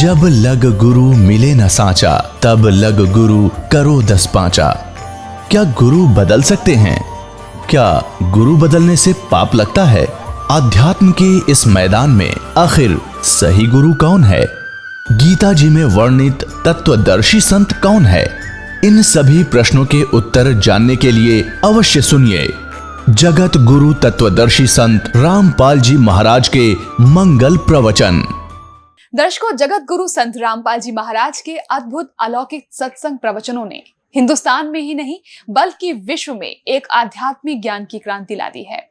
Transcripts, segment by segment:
जब लग गुरु मिले न साचा, तब लग गुरु करो 10 पांचा। क्या गुरु बदल सकते हैं? क्या गुरु बदलने से पाप लगता है? आध्यात्म के इस मैदान में आखिर सही गुरु कौन है? गीता जी में वर्णित तत्वदर्शी संत कौन है? इन सभी प्रश्नों के उत्तर जानने के लिए अवश्य सुनिए जगत गुरु तत्वदर्शी संत रामपाल जी महाराज के मंगल प्रवचन। दर्शकों, जगत गुरु संत रामपाल जी महाराज के अद्भुत अलौकिक सत्संग प्रवचनों ने हिंदुस्तान में ही नहीं बल्कि विश्व में एक आध्यात्मिक ज्ञान की क्रांति ला दी है।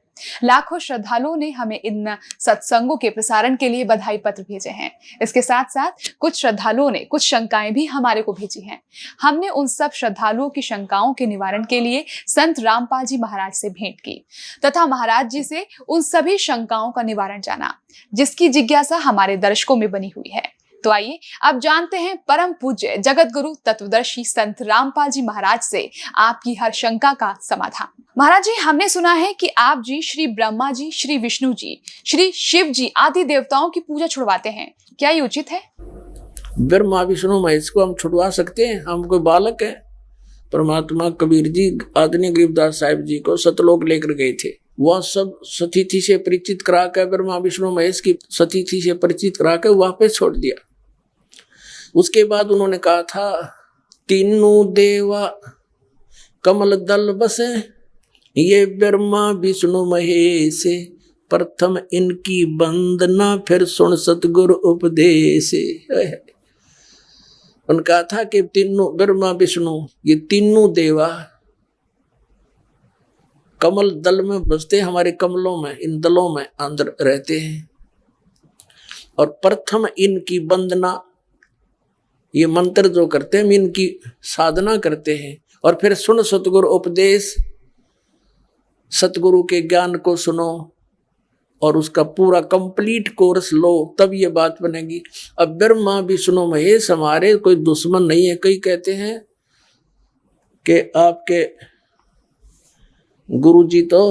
लाखों श्रद्धालुओं ने हमें इन सत्संगों के प्रसारण के लिए बधाई पत्र भेजे हैं। इसके साथ साथ कुछ श्रद्धालुओं ने कुछ शंकाएं भी हमारे को भेजी हैं। हमने उन सब श्रद्धालुओं की शंकाओं के निवारण के लिए संत रामपाल जी महाराज से भेंट की तथा महाराज जी से उन सभी शंकाओं का निवारण जाना, जिसकी जिज्ञासा हमारे दर्शकों में बनी हुई है। तो आइए अब जानते हैं परम पूज्य जगत गुरु तत्वदर्शी संत रामपाल जी महाराज से आपकी हर शंका का समाधान। महाराज जी, हमने सुना है कि आप जी श्री ब्रह्मा जी, श्री विष्णु जी, श्री शिव जी आदि देवताओं की पूजा छुड़वाते हैं, क्या ये उचित है? ब्रह्मा विष्णु महेश को हम छुड़वा सकते हैं? हम कोई बालक है? परमात्मा कबीर जी आदरणीय गरीबदास साहिब जी को सतलोक लेकर गए थे। वह सब सतीथि से परिचित करा कर, ब्रह्मा विष्णु महेश की सतीथि से परिचित करा कर वापस छोड़ दिया। उसके बाद उन्होंने कहा था, तीनों देवा कमल दल बसे, ये ब्रह्मा विष्णु महेश, प्रथम इनकी वंदना फिर सुन सतगुरु उपदेश। उन्होंने कहा था कि तीनों ब्रह्मा विष्णु ये तीनों देवा कमल दल में बसते, हमारे कमलों में, इन दलों में अंदर रहते हैं। और प्रथम इनकी वंदना, ये मंत्र जो करते हैं इनकी साधना करते हैं। और फिर सुन सतगुरु उपदेश, सतगुरु के ज्ञान को सुनो और उसका पूरा कंप्लीट कोर्स लो, तब ये बात बनेगी। अब ब्रह्मा विष्णु महेश हमारे कोई दुश्मन नहीं है। कई कहते हैं कि आपके गुरु जी तो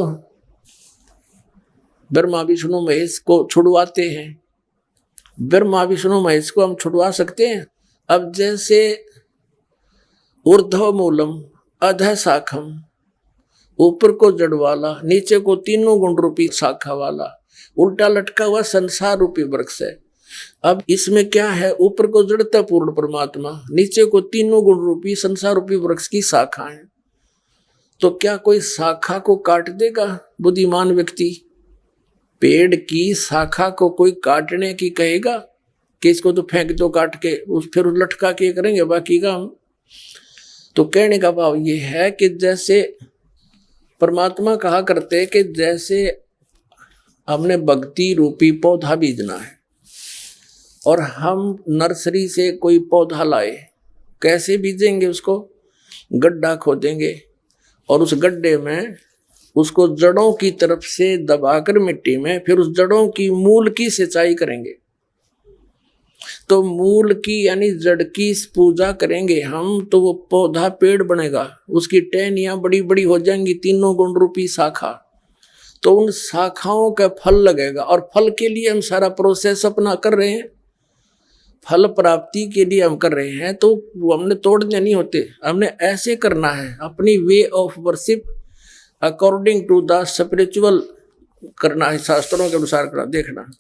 ब्रह्मा विष्णु महेश को छुड़वाते हैं। ब्रह्मा विष्णु महेश को हम छुड़वा सकते हैं? अब जैसे ऊर्ध्व मूलम अधः शाखम, ऊपर को जड़ वाला, नीचे को तीनों गुण रूपी शाखा वाला, उल्टा लटका हुआ संसार रूपी वृक्ष है। अब इसमें क्या है? ऊपर को जड़ता पूर्ण परमात्मा, नीचे को तीनों गुण रूपी संसार रूपी वृक्ष की शाखा है। तो क्या कोई शाखा को काट देगा बुद्धिमान व्यक्ति? पेड़ की शाखा को कोई काटने की कहेगा कि इसको तो फेंक दो काट के, फिर लटका के करेंगे बाकी का हम? तो कहने का भाव ये है कि जैसे परमात्मा कहा करते कि जैसे हमने भक्ति रूपी पौधा बीजना है और हम नर्सरी से कोई पौधा लाए, कैसे बीजेंगे? उसको गड्ढा खोदेंगे और उस गड्ढे में उसको जड़ों की तरफ से दबाकर मिट्टी में, फिर उस जड़ों की मूल की सिंचाई करेंगे। तो मूल की यानी जड़ की पूजा करेंगे हम, तो वो पौधा पेड़ बनेगा, उसकी टहनियां बड़ी बड़ी हो जाएंगी, तीनों गुण रूपी शाखा। तो उन शाखाओं का फल लगेगा और फल के लिए हम सारा प्रोसेस अपना कर रहे हैं, फल प्राप्ति के लिए हम कर रहे हैं। तो वो हमने तोड़ने नहीं होते, हमने ऐसे करना है, अपनी way of worship according to the spiritual करना है, शास्त्रों के अनुसार करना। देखना,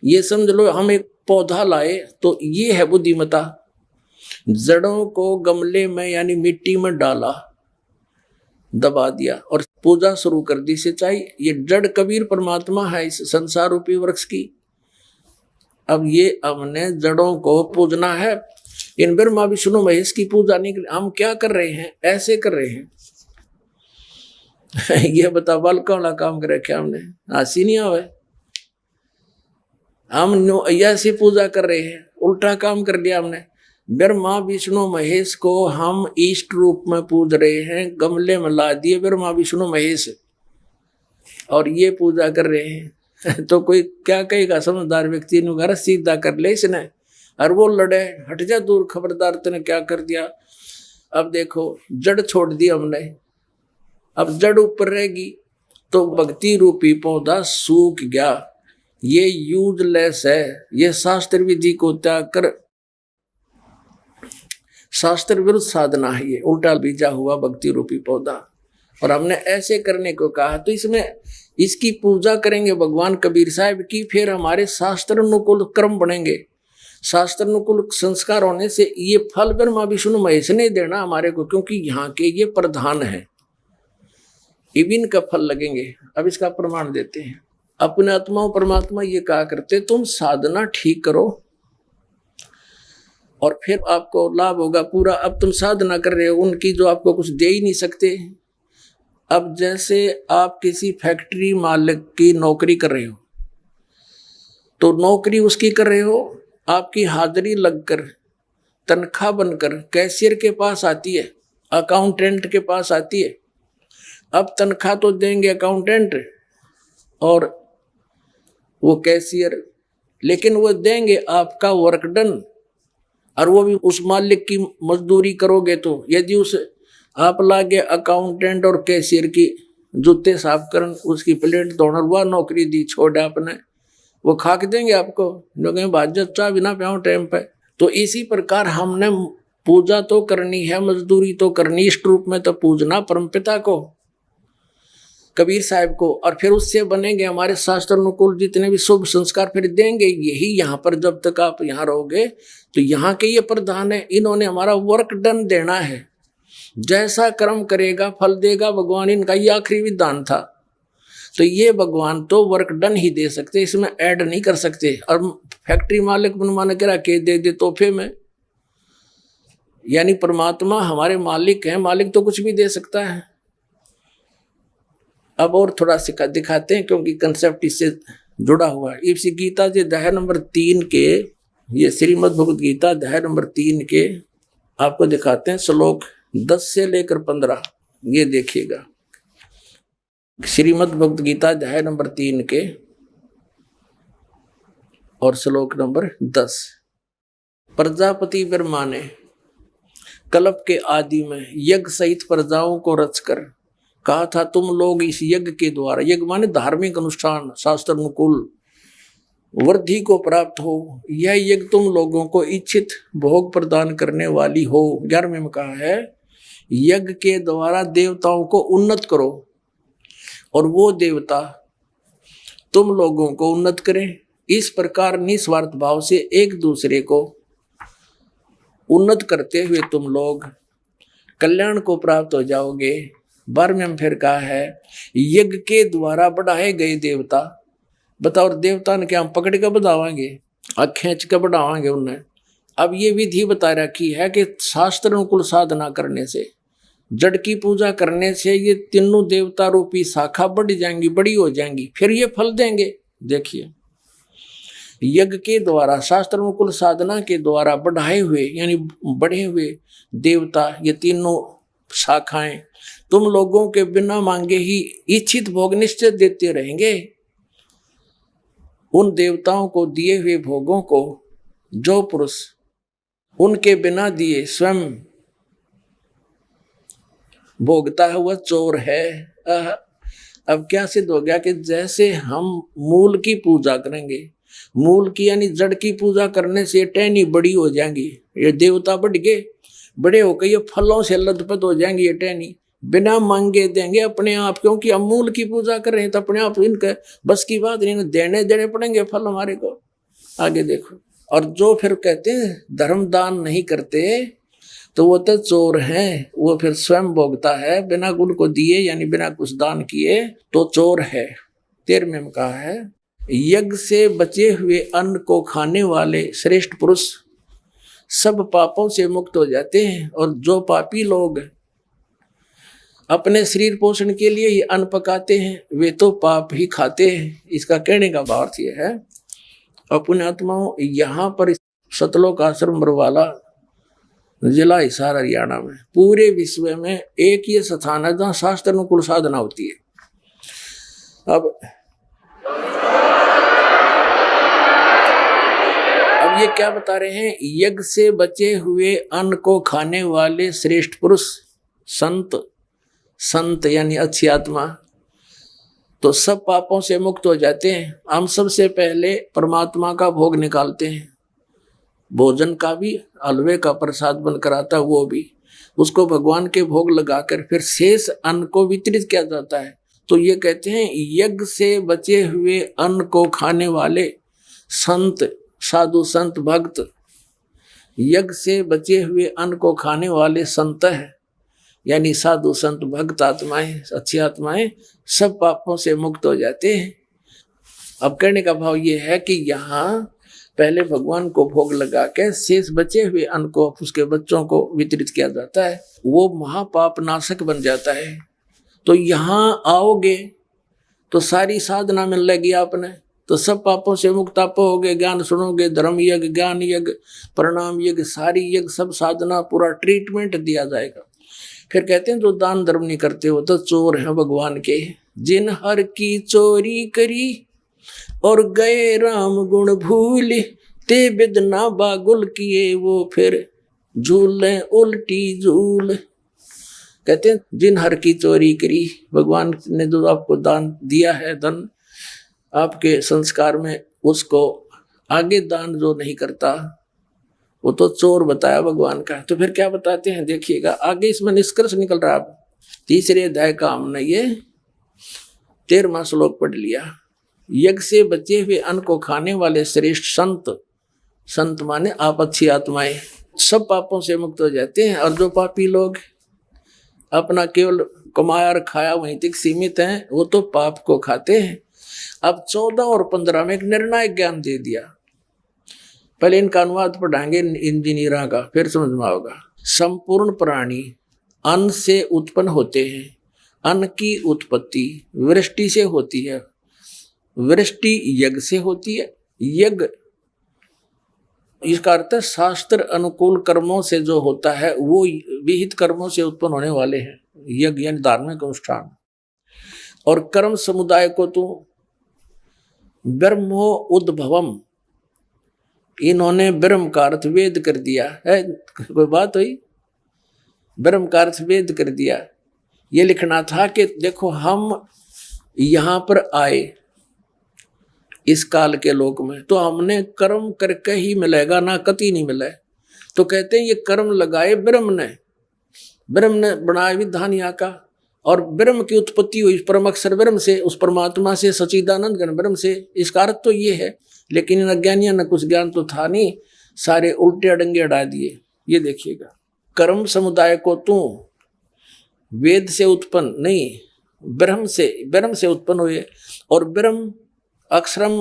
ये समझ लो हम एक पौधा लाए तो ये है बुद्धिमता। जड़ों को गमले में यानी मिट्टी में डाला, दबा दिया और पूजा शुरू कर दी, सिंचाई। ये जड़ कबीर परमात्मा है इस संसार रूपी वृक्ष की। अब ये हमने जड़ों को पूजना है, इन ब्रह्मा विष्णु महेश की पूजा नहीं कर। हम क्या कर रहे हैं? ऐसे कर रहे हैं। ये बता, बालका वाला काम कर रखे हमने, हंसी नहीं आवे। हम ऐसी पूजा कर रहे हैं, उल्टा काम कर लिया हमने। ब्रह्मा विष्णु महेश को हम इष्ट रूप में पूज रहे हैं, गमले में ला दिए ब्रह्मा विष्णु महेश और ये पूजा कर रहे हैं। तो कोई क्या कहेगा? समझदार व्यक्ति ने घर सीधा कर ले इसने, और वो लड़े, हट जा दूर, खबरदार तूने क्या कर दिया। अब देखो, जड़ छोड़ दी हमने, अब जड़ ऊपर रहेगी तो भक्ति रूपी पौधा सूख गया। ये यूजलेस है। ये शास्त्र विधि को त्याग कर शास्त्र विरुद्ध साधना है, ये उल्टा बीजा हुआ भक्ति रूपी पौधा। और हमने ऐसे करने को कहा तो इसमें इसकी पूजा करेंगे भगवान कबीर साहब की, फिर हमारे शास्त्र अनुकूल कर्म बनेंगे। शास्त्र अनुकूल संस्कार होने से ये फल ब्रह्मा विष्णु महेश ने देना हमारे को, क्योंकि यहाँ के ये प्रधान है, इबिन का फल लगेंगे। अब इसका प्रमाण देते हैं। अपने आत्मा परमात्मा ये कहा करते तुम साधना ठीक करो और फिर आपको लाभ होगा पूरा। अब तुम साधना कर रहे हो उनकी जो आपको कुछ दे ही नहीं सकते। अब जैसे आप किसी फैक्ट्री मालिक की नौकरी कर रहे हो, तो नौकरी उसकी कर रहे हो, आपकी हाजिरी लगकर तनख्वाह बनकर कैशियर के पास आती है, अकाउंटेंट के पास आती है। अब तनख्वाह तो देंगे अकाउंटेंट और वो कैशियर, लेकिन वो देंगे आपका वर्क डन, और वो भी उस मालिक की मजदूरी करोगे। तो यदि उस आप लागे अकाउंटेंट और कैशियर की जूते साफ करन, उसकी प्लेट धोना, वह नौकरी दी छोड़ आपने, वो खाक देंगे आपको, लोग भाजत चाह बिना प्याओ टाइम पे। तो इसी प्रकार हमने पूजा तो करनी है, मजदूरी तो करनी, इष्ट रूप में तो पूजना परमपिता को कबीर साहब को, और फिर उससे बनेंगे हमारे शास्त्र अनुकूल जितने भी शुभ संस्कार फिर देंगे। यही यहाँ पर जब तक आप यहाँ रहोगे तो यहाँ के ये प्रधान है, इन्होंने हमारा वर्क डन देना है। जैसा कर्म करेगा फल देगा भगवान, इनका ये आखिरी विधान था। तो ये भगवान तो वर्क डन ही दे सकते, इसमें ऐड नहीं कर सकते। और फैक्ट्री मालिक बनवाने के रखे दे तोहफे में, यानी परमात्मा हमारे मालिक हैं, मालिक तो कुछ भी दे सकता है। अब और थोड़ा सा दिखाते हैं क्योंकि कंसेप्ट इससे जुड़ा हुआ है। इसी गीता जी अध्याय नंबर 3 के, ये श्रीमद् भगवद गीता अध्याय नंबर 3 के आपको दिखाते हैं श्लोक 10 से लेकर 15। ये देखिएगा, श्रीमद् भगवद गीता अध्याय नंबर 3 के और श्लोक नंबर 10। प्रजापति ब्रह्मा ने कल्प के आदि में यज्ञ सहित प्रजाओं को रचकर कहा था, तुम लोग इस यज्ञ के द्वारा, यज्ञ माने धार्मिक अनुष्ठान, शास्त्र अनुकूल वृद्धि को प्राप्त हो। यह यज्ञ तुम लोगों को इच्छित भोग प्रदान करने वाली हो। 11वें में कहा है, यज्ञ के द्वारा देवताओं को उन्नत करो और वो देवता तुम लोगों को उन्नत करें। इस प्रकार निस्वार्थ भाव से एक दूसरे को उन्नत करते हुए तुम लोग कल्याण को प्राप्त हो जाओगे। 12वें में फिर कहा है, यज्ञ के द्वारा बढ़ाए गए देवता, बताओ देवता ने क्या हम पकड़ के बढ़ावाएंगे, खींच के बढ़ावाएंगे उन्हें। अब ये विधि बता रखी है कि शास्त्र अनुकूल साधना करने से, जड़ की पूजा करने से ये तीनों देवता रूपी शाखा बढ़ जाएंगी, बड़ी हो जाएंगी, फिर ये फल देंगे। देखिए, यज्ञ के द्वारा शास्त्र अनुकूल साधना के द्वारा बढ़ाए हुए यानी बढ़े हुए देवता, ये तीनों शाखाएं तुम लोगों के बिना मांगे ही इच्छित भोग निश्चित देते रहेंगे। उन देवताओं को दिए हुए भोगों को जो पुरुष उनके बिना दिए स्वयं भोगता है वह चोर है। अब क्या सिद्ध हो गया कि जैसे हम मूल की पूजा करेंगे, मूल की यानी जड़ की पूजा करने से टहनी बड़ी हो जाएंगी, ये देवता बढ़ गए, बड़े होकर ये फलों से लथपथ हो जाएंगी, ये टहनी बिना मांगे देंगे अपने आप, क्योंकि हम मूल की पूजा कर रहे हैं तो अपने आप इनके बस की बात नहीं, देने पड़ेंगे फल हमारे को। आगे देखो, और जो फिर कहते हैं धर्म दान नहीं करते तो वो तो चोर हैं, वो फिर स्वयं भोगता है बिना गुण को दिए यानी बिना कुछ दान किए तो चोर है। 13वें में कहा है, यज्ञ से बचे हुए अन्न को खाने वाले श्रेष्ठ पुरुष सब पापों से मुक्त हो जाते हैं, और जो पापी लोग अपने शरीर पोषण के लिए ही अन्न पकाते हैं वे तो पाप ही खाते हैं। इसका कहने का भाव यह है, अपने आत्माओं यहाँ पर सतलोक आश्रम बरवाला जिला हिसार हरियाणा में पूरे विश्व में एक ये स्थान है जहाँ शास्त्र अनुकूल साधना होती है। अब ये क्या बता रहे हैं, यज्ञ से बचे हुए अन्न को खाने वाले श्रेष्ठ पुरुष संत यानी अच्छी आत्मा, तो सब पापों से मुक्त हो जाते हैं। हम सबसे पहले परमात्मा का भोग निकालते हैं, भोजन का भी, हलवे का प्रसाद बनकर आता वो भी, उसको भगवान के भोग लगाकर फिर शेष अन्न को वितरित किया जाता है। तो ये कहते हैं यज्ञ से बचे हुए अन्न को खाने वाले संत, साधु संत भक्त, यज्ञ से बचे हुए अन्न को खाने वाले संत है, यानी साधु संत भक्त आत्माएं, अच्छी आत्माएं सब पापों से मुक्त हो जाते हैं। अब कहने का भाव ये है कि यहाँ पहले भगवान को भोग लगा के शेष बचे हुए अन्न को उसके बच्चों को वितरित किया जाता है, वो महापाप नाशक बन जाता है। तो यहाँ आओगे तो सारी साधना मिल लेगी आपने, तो सब पापों से मुक्त आप होगे। ज्ञान सुनोगे, धर्म यज्ञ, ज्ञान यज्ञ, प्रणाम यज्ञ, सारी यज्ञ, सब साधना, पूरा ट्रीटमेंट दिया जाएगा। फिर कहते हैं जो दान धर्म नहीं करते हो तो चोर हैं भगवान के। जिन हर की चोरी करी और गए राम गुण भूल, ते बिदना बागुल किए वो फिर झूले उल्टी झूल। कहते हैं जिन हर की चोरी करी, भगवान ने जो आपको दान दिया है, धन आपके संस्कार में, उसको आगे दान जो नहीं करता वो तो चोर बताया भगवान का। तो फिर क्या बताते हैं देखिएगा आगे, इसमें निष्कर्ष निकल रहा है। तीसरे अध्याय का हमने ये 13वां श्लोक पढ़ लिया। यज्ञ से बचे हुए अन्न को खाने वाले श्रेष्ठ संत, संत माने आप अच्छी आत्माएं, सब पापों से मुक्त हो जाते हैं। और जो पापी लोग अपना केवल कमाया और खाया वहीं तक सीमित हैं, वो तो पाप को खाते हैं। अब 14 और 15 में एक निर्णायक ज्ञान दे दिया। पहले इनका अनुवाद पढ़ाएंगे इंजीनियरों का, फिर समझ में आएगा। संपूर्ण प्राणी अन्न से उत्पन्न होते हैं। अन्न की उत्पत्ति वृष्टि से होती है, वृष्टि यज्ञ से होती है। यज्ञ इसका अर्थ है शास्त्र अनुकूल कर्मों से जो होता है वो विहित कर्मों से उत्पन्न होने वाले हैं, यज्ञ यानी धार्मिक अनुष्ठान। और कर्म समुदाय को तो ब्रह्मो उद्भवम, इन्होंने ब्रह्म का अर्थ वेद कर दिया है। कोई बात हुई? ब्रह्म का अर्थ वेद कर दिया। ये लिखना था कि देखो हम यहाँ पर आए इस काल के लोक में, तो हमने कर्म करके ही मिलेगा, ना कति नहीं मिले। तो कहते हैं ये कर्म लगाए ब्रह्म ने बनाया विधान यहाँ का, और ब्रह्म की उत्पत्ति हुई परम अक्षर ब्रह्म से, उस परमात्मा से, सच्चिदानंद घन ब्रह्म से। इसका अर्थ तो ये है, लेकिन इन अज्ञानियों ने कुछ ज्ञान तो था नहीं, सारे उल्टे अडंगे अड़ा दिए। ये देखिएगा, कर्म समुदाय को तू वेद से उत्पन्न नहीं, ब्रह्म से उत्पन्न हुए। और ब्रह्म अक्षरम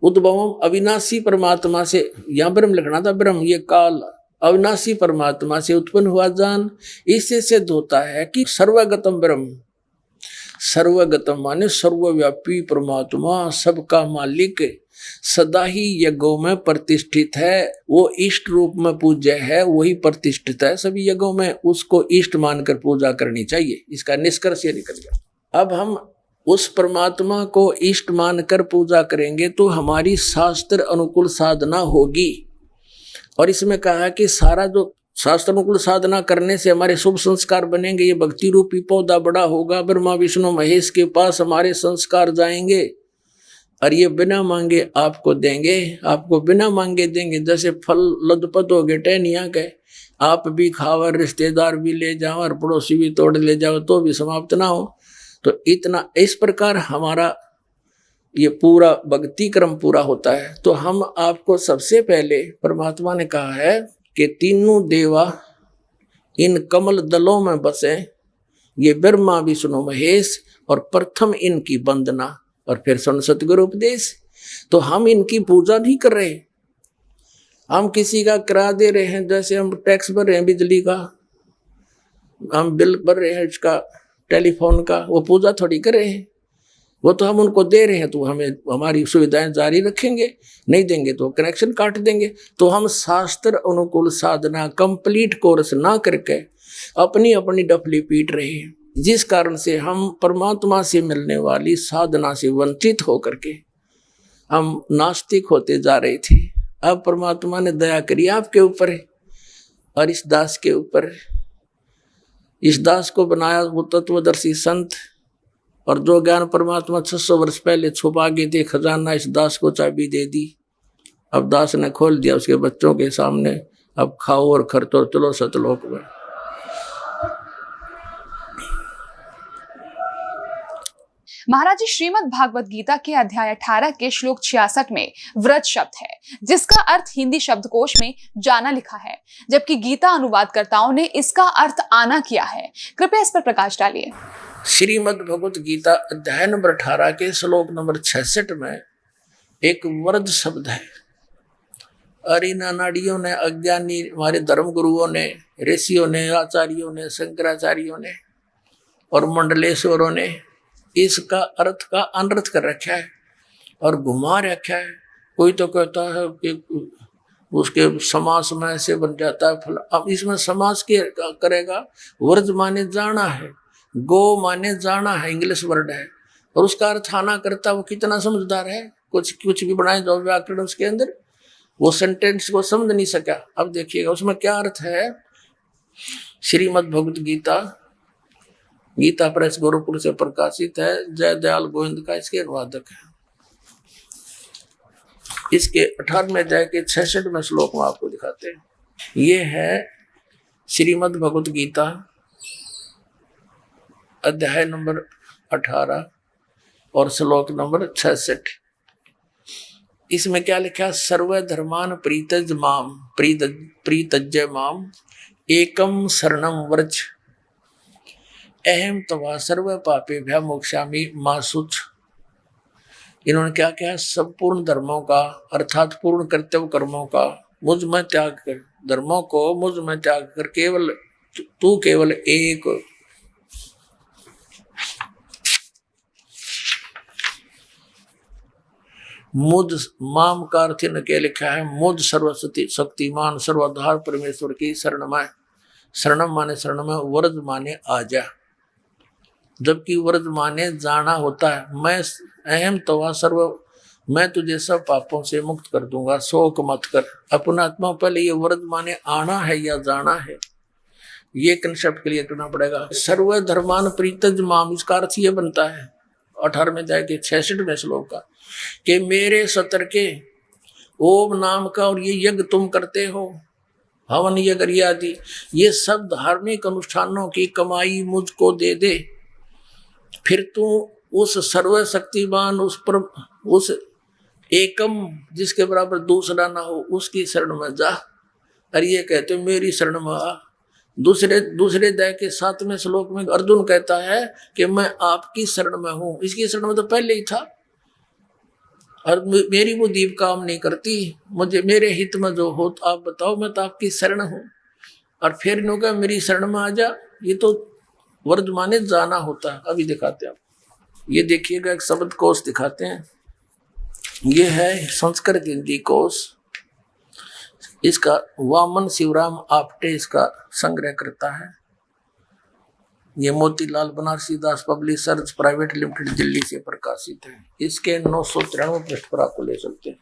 उद्भवम, अविनाशी परमात्मा से, यहाँ ब्रह्म लिखना था, ब्रह्म ये काल अविनाशी परमात्मा से उत्पन्न हुआ जान। इससे सिद्ध होता है कि सर्वगतम ब्रह्म, सर्वगतम माने सर्वव्यापी परमात्मा, सबका मालिक, सदा ही यज्ञों में प्रतिष्ठित है। वो इष्ट रूप में पूज्य है, वही प्रतिष्ठित है सभी यज्ञों में, उसको इष्ट मानकर पूजा करनी चाहिए। इसका निष्कर्ष ये निकल गया। अब हम उस परमात्मा को इष्ट मानकर पूजा करेंगे तो हमारी शास्त्र अनुकूल साधना होगी। और इसमें कहा कि सारा जो शास्त्र अनुकूल साधना करने से हमारे शुभ संस्कार बनेंगे। ये भक्ति रूपी पौधा बड़ा होगा, ब्रह्मा विष्णु महेश के पास हमारे संस्कार जाएंगे, और ये बिना मांगे आपको देंगे, आपको बिना मांगे देंगे। जैसे फल लदपत हो गए टहनिया के, आप भी खाओ, रिश्तेदार भी ले जाओ, और पड़ोसी भी तोड़ ले जाओ तो भी समाप्त ना हो। तो इतना इस प्रकार हमारा ये पूरा भक्ति क्रम पूरा होता है। तो हम आपको सबसे पहले परमात्मा ने कहा है कि तीनों देवा इन कमल दलों में बसे, ये ब्रह्मा विष्णु महेश, और प्रथम इनकी वंदना और फिर सतगुरु उपदेश। तो हम इनकी पूजा नहीं कर रहे, हम किसी का किराया दे रहे हैं। जैसे हम टैक्स भर रहे हैं बिजली का, हम बिल भर रहे हैं इसका, टेलीफोन का, वो पूजा थोड़ी कर रहे हैं, वो तो हम उनको दे रहे हैं। तो हमें हमारी सुविधाएं जारी रखेंगे, नहीं देंगे तो कनेक्शन काट देंगे। तो हम शास्त्र अनुकूल साधना कंप्लीट कोर्स ना करके अपनी अपनी डफली पीट रहे हैं, जिस कारण से हम परमात्मा से मिलने वाली साधना से वंचित होकर के हम नास्तिक होते जा रहे थे। अब परमात्मा ने दया करी आपके ऊपर और इस दास के ऊपर। इस दास को बनाया वो तत्वदर्शी संत, और जो ज्ञान परमात्मा 600 वर्ष पहले छुपा के थे खजाना, इस दास को चाबी दे दी। अब दास ने खोल दिया उसके बच्चों के सामने, अब खाओ और खर्चो, चलो सतलोक में। महाराज जी, श्रीमद् भागवत गीता के अध्याय 18 के श्लोक 66 में व्रत शब्द है, जिसका अर्थ हिंदी शब्दकोश में जाना लिखा है, जबकि गीता अनुवादकर्ताओं ने इसका अर्थ आना किया है। कृपया इस पर प्रकाश डालिए। श्रीमद् भगवत गीता अध्याय नंबर 18 के श्लोक नंबर 66 में एक व्रत शब्द है। और इन अनाड़ियों ने, अज्ञानी हमारे धर्म गुरुओं ने, ऋषियों ने, आचार्यों ने, शंकराचार्यों ने और मंडलेश्वरों ने इसका अर्थ का अनर्थ कर रखा है और घुमा रखा है। कोई तो कहता है कि उसके समास में ऐसे बन जाता है फल। अब इसमें समास के करेगा, वर्ज माने जाना है, गो माने जाना है, इंग्लिश वर्ड है, और उसका अर्थ आना करता। वो कितना समझदार है, कुछ भी बनाए जाओ व्याकरण उसके अंदर, वो सेंटेंस को समझ नहीं सका। अब देखिएगा उसमें क्या अर्थ है। श्रीमद् भगवत गीता, गीता प्रेस गोरखपुर से प्रकाशित है, जय दयाल गोविंद का इसके अनुवादक है। इसके 18वें अध्याय के 66वें श्लोक में आपको दिखाते हैं। ये है श्रीमद् भगवत गीता अध्याय नंबर 18 और श्लोक नंबर 66। इसमें क्या लिखा है? सर्वे धर्मान प्रीतज्य माम एकम शरणम व्रज अहम तवा सर्व पापेभ्य मोक्षामि मा शुच। इन्होंने क्या कहा? संपूर्ण धर्मों का अर्थात पूर्ण कर्तव्य कर्मों का मुझ में त्याग कर, धर्मों को मुझ में त्याग कर केवल तू केवल एक मुझ माम का अर्थ के लिखा है मुझ सर्वशक्ति शक्तिमान सर्वाधार परमेश्वर की शरण में। शरणम माने शरण में, व्रज माने आजा, जबकि व्रज माने जाना होता है। मैं अहम तवा सर्व, मैं तुझे सब पापों से मुक्त कर दूंगा, शोक मत कर। अपना आत्मा पहले ये व्रज माने आना है या जाना है, ये कंसेप्ट क्लियर करना पड़ेगा। सर्व धर्मान प्रीतज माम, इसका अर्थ ये बनता है 18वें अध्याय के 66वें श्लोक का कि मेरे सतर के ओम नाम का और ये यज्ञ तुम करते हो, हवन यज्ञ आदि, ये सब धार्मिक अनुष्ठानों की कमाई मुझको दे दे। फिर तू उस सर्वशक्तिमान, उस एकम जिसके बराबर दूसरा ना हो, उसकी शरण में जा। और ये कहते मेरी शरण में आ। दूसरे अध्याय के 7वें श्लोक में अर्जुन कहता है कि मैं आपकी शरण में हूं। इसकी शरण में तो पहले ही था, और मेरी वो दीप काम नहीं करती, मुझे मेरे हित में जो हो तो आप बताओ, मैं तो आपकी शरण हूं। और फिर इन्होंने मेरी शरण में आ जा, ये तो वर्ज माने जाना होता है। अभी दिखाते हैं आप, ये देखिएगा एक शब्द कोश दिखाते हैं। ये है संस्कृत हिंदी कोश, इसका वामन शिवराम आपटे इसका संग्रह करता है। ये मोतीलाल बनारसी दास पब्लिशर्स प्राइवेट लिमिटेड दिल्ली से प्रकाशित है। इसके 993 पृष्ठ पर आपको ले सकते हैं।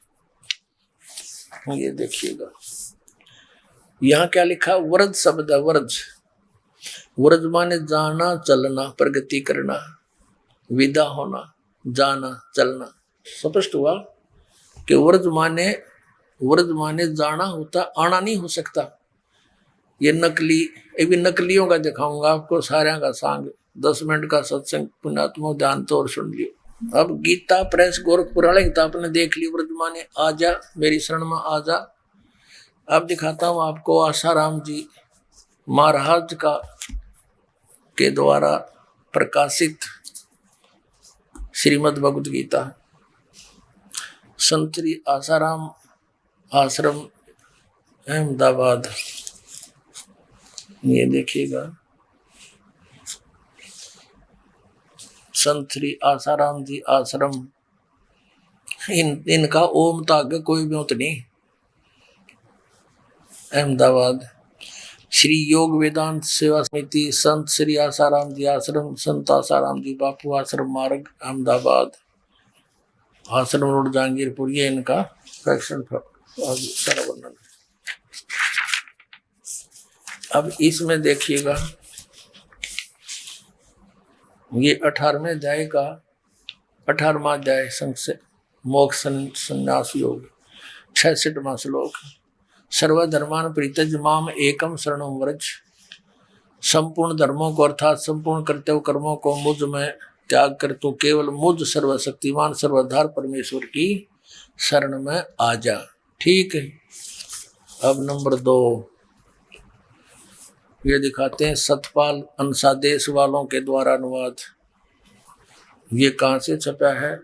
ये देखिएगा यहाँ क्या लिखा, व्रज शब्द है। व्रज माने जाना, चलना, प्रगति करना, विदा होना, जाना, चलना। स्पष्ट हुआ कि व्रज माने जाना होता, आना नहीं हो सकता। ये नकलियों का दिखाऊंगा आपको, सारे का सांग 10 मिनट का सत्संग पुण्यात्मा ध्यान तो और सुन लियो। अब गीता प्रेस गोरखपुर वाले किताब ने देख ली, व्रज माने आजा, मेरी शरण में आजा। अब दिखाता हूं आपको आसाराम जी महाराज के द्वारा प्रकाशित श्रीमद् भगवत गीता, संत श्री आसाराम आश्रम अहमदाबाद। ये देखिएगा संत श्री आसाराम जी आश्रम, इनका ओम तो आगे कोई ब्योत नहीं, अहमदाबाद। श्री योग वेदांत सेवा समिति, संत श्री आसाराम जी आश्रम, संत आसाराम जी बापू आश्रम मार्ग, अहमदाबाद, आश्रम रोड, जहांगीरपुर। ये इनका फैक्शन सारा वर्णन। अब इसमें देखिएगा ये 18वें अध्याय का 18वां अध्याय संक्षेप मोक्ष संन्यास योग 66वां श्लोक। सर्वधर्मान परित्यज माम एकम शरणम व्रज। संपूर्ण धर्मों को अर्थात संपूर्ण कर्तव्य कर्मों को मुझ में त्याग कर तू केवल मुझ सर्वशक्तिमान सर्वधार परमेश्वर की शरण में आ जा। ठीक है। अब नंबर 2 ये दिखाते हैं सतपाल अंशादेश वालों के द्वारा अनुवाद। ये कहाँ से छपा है?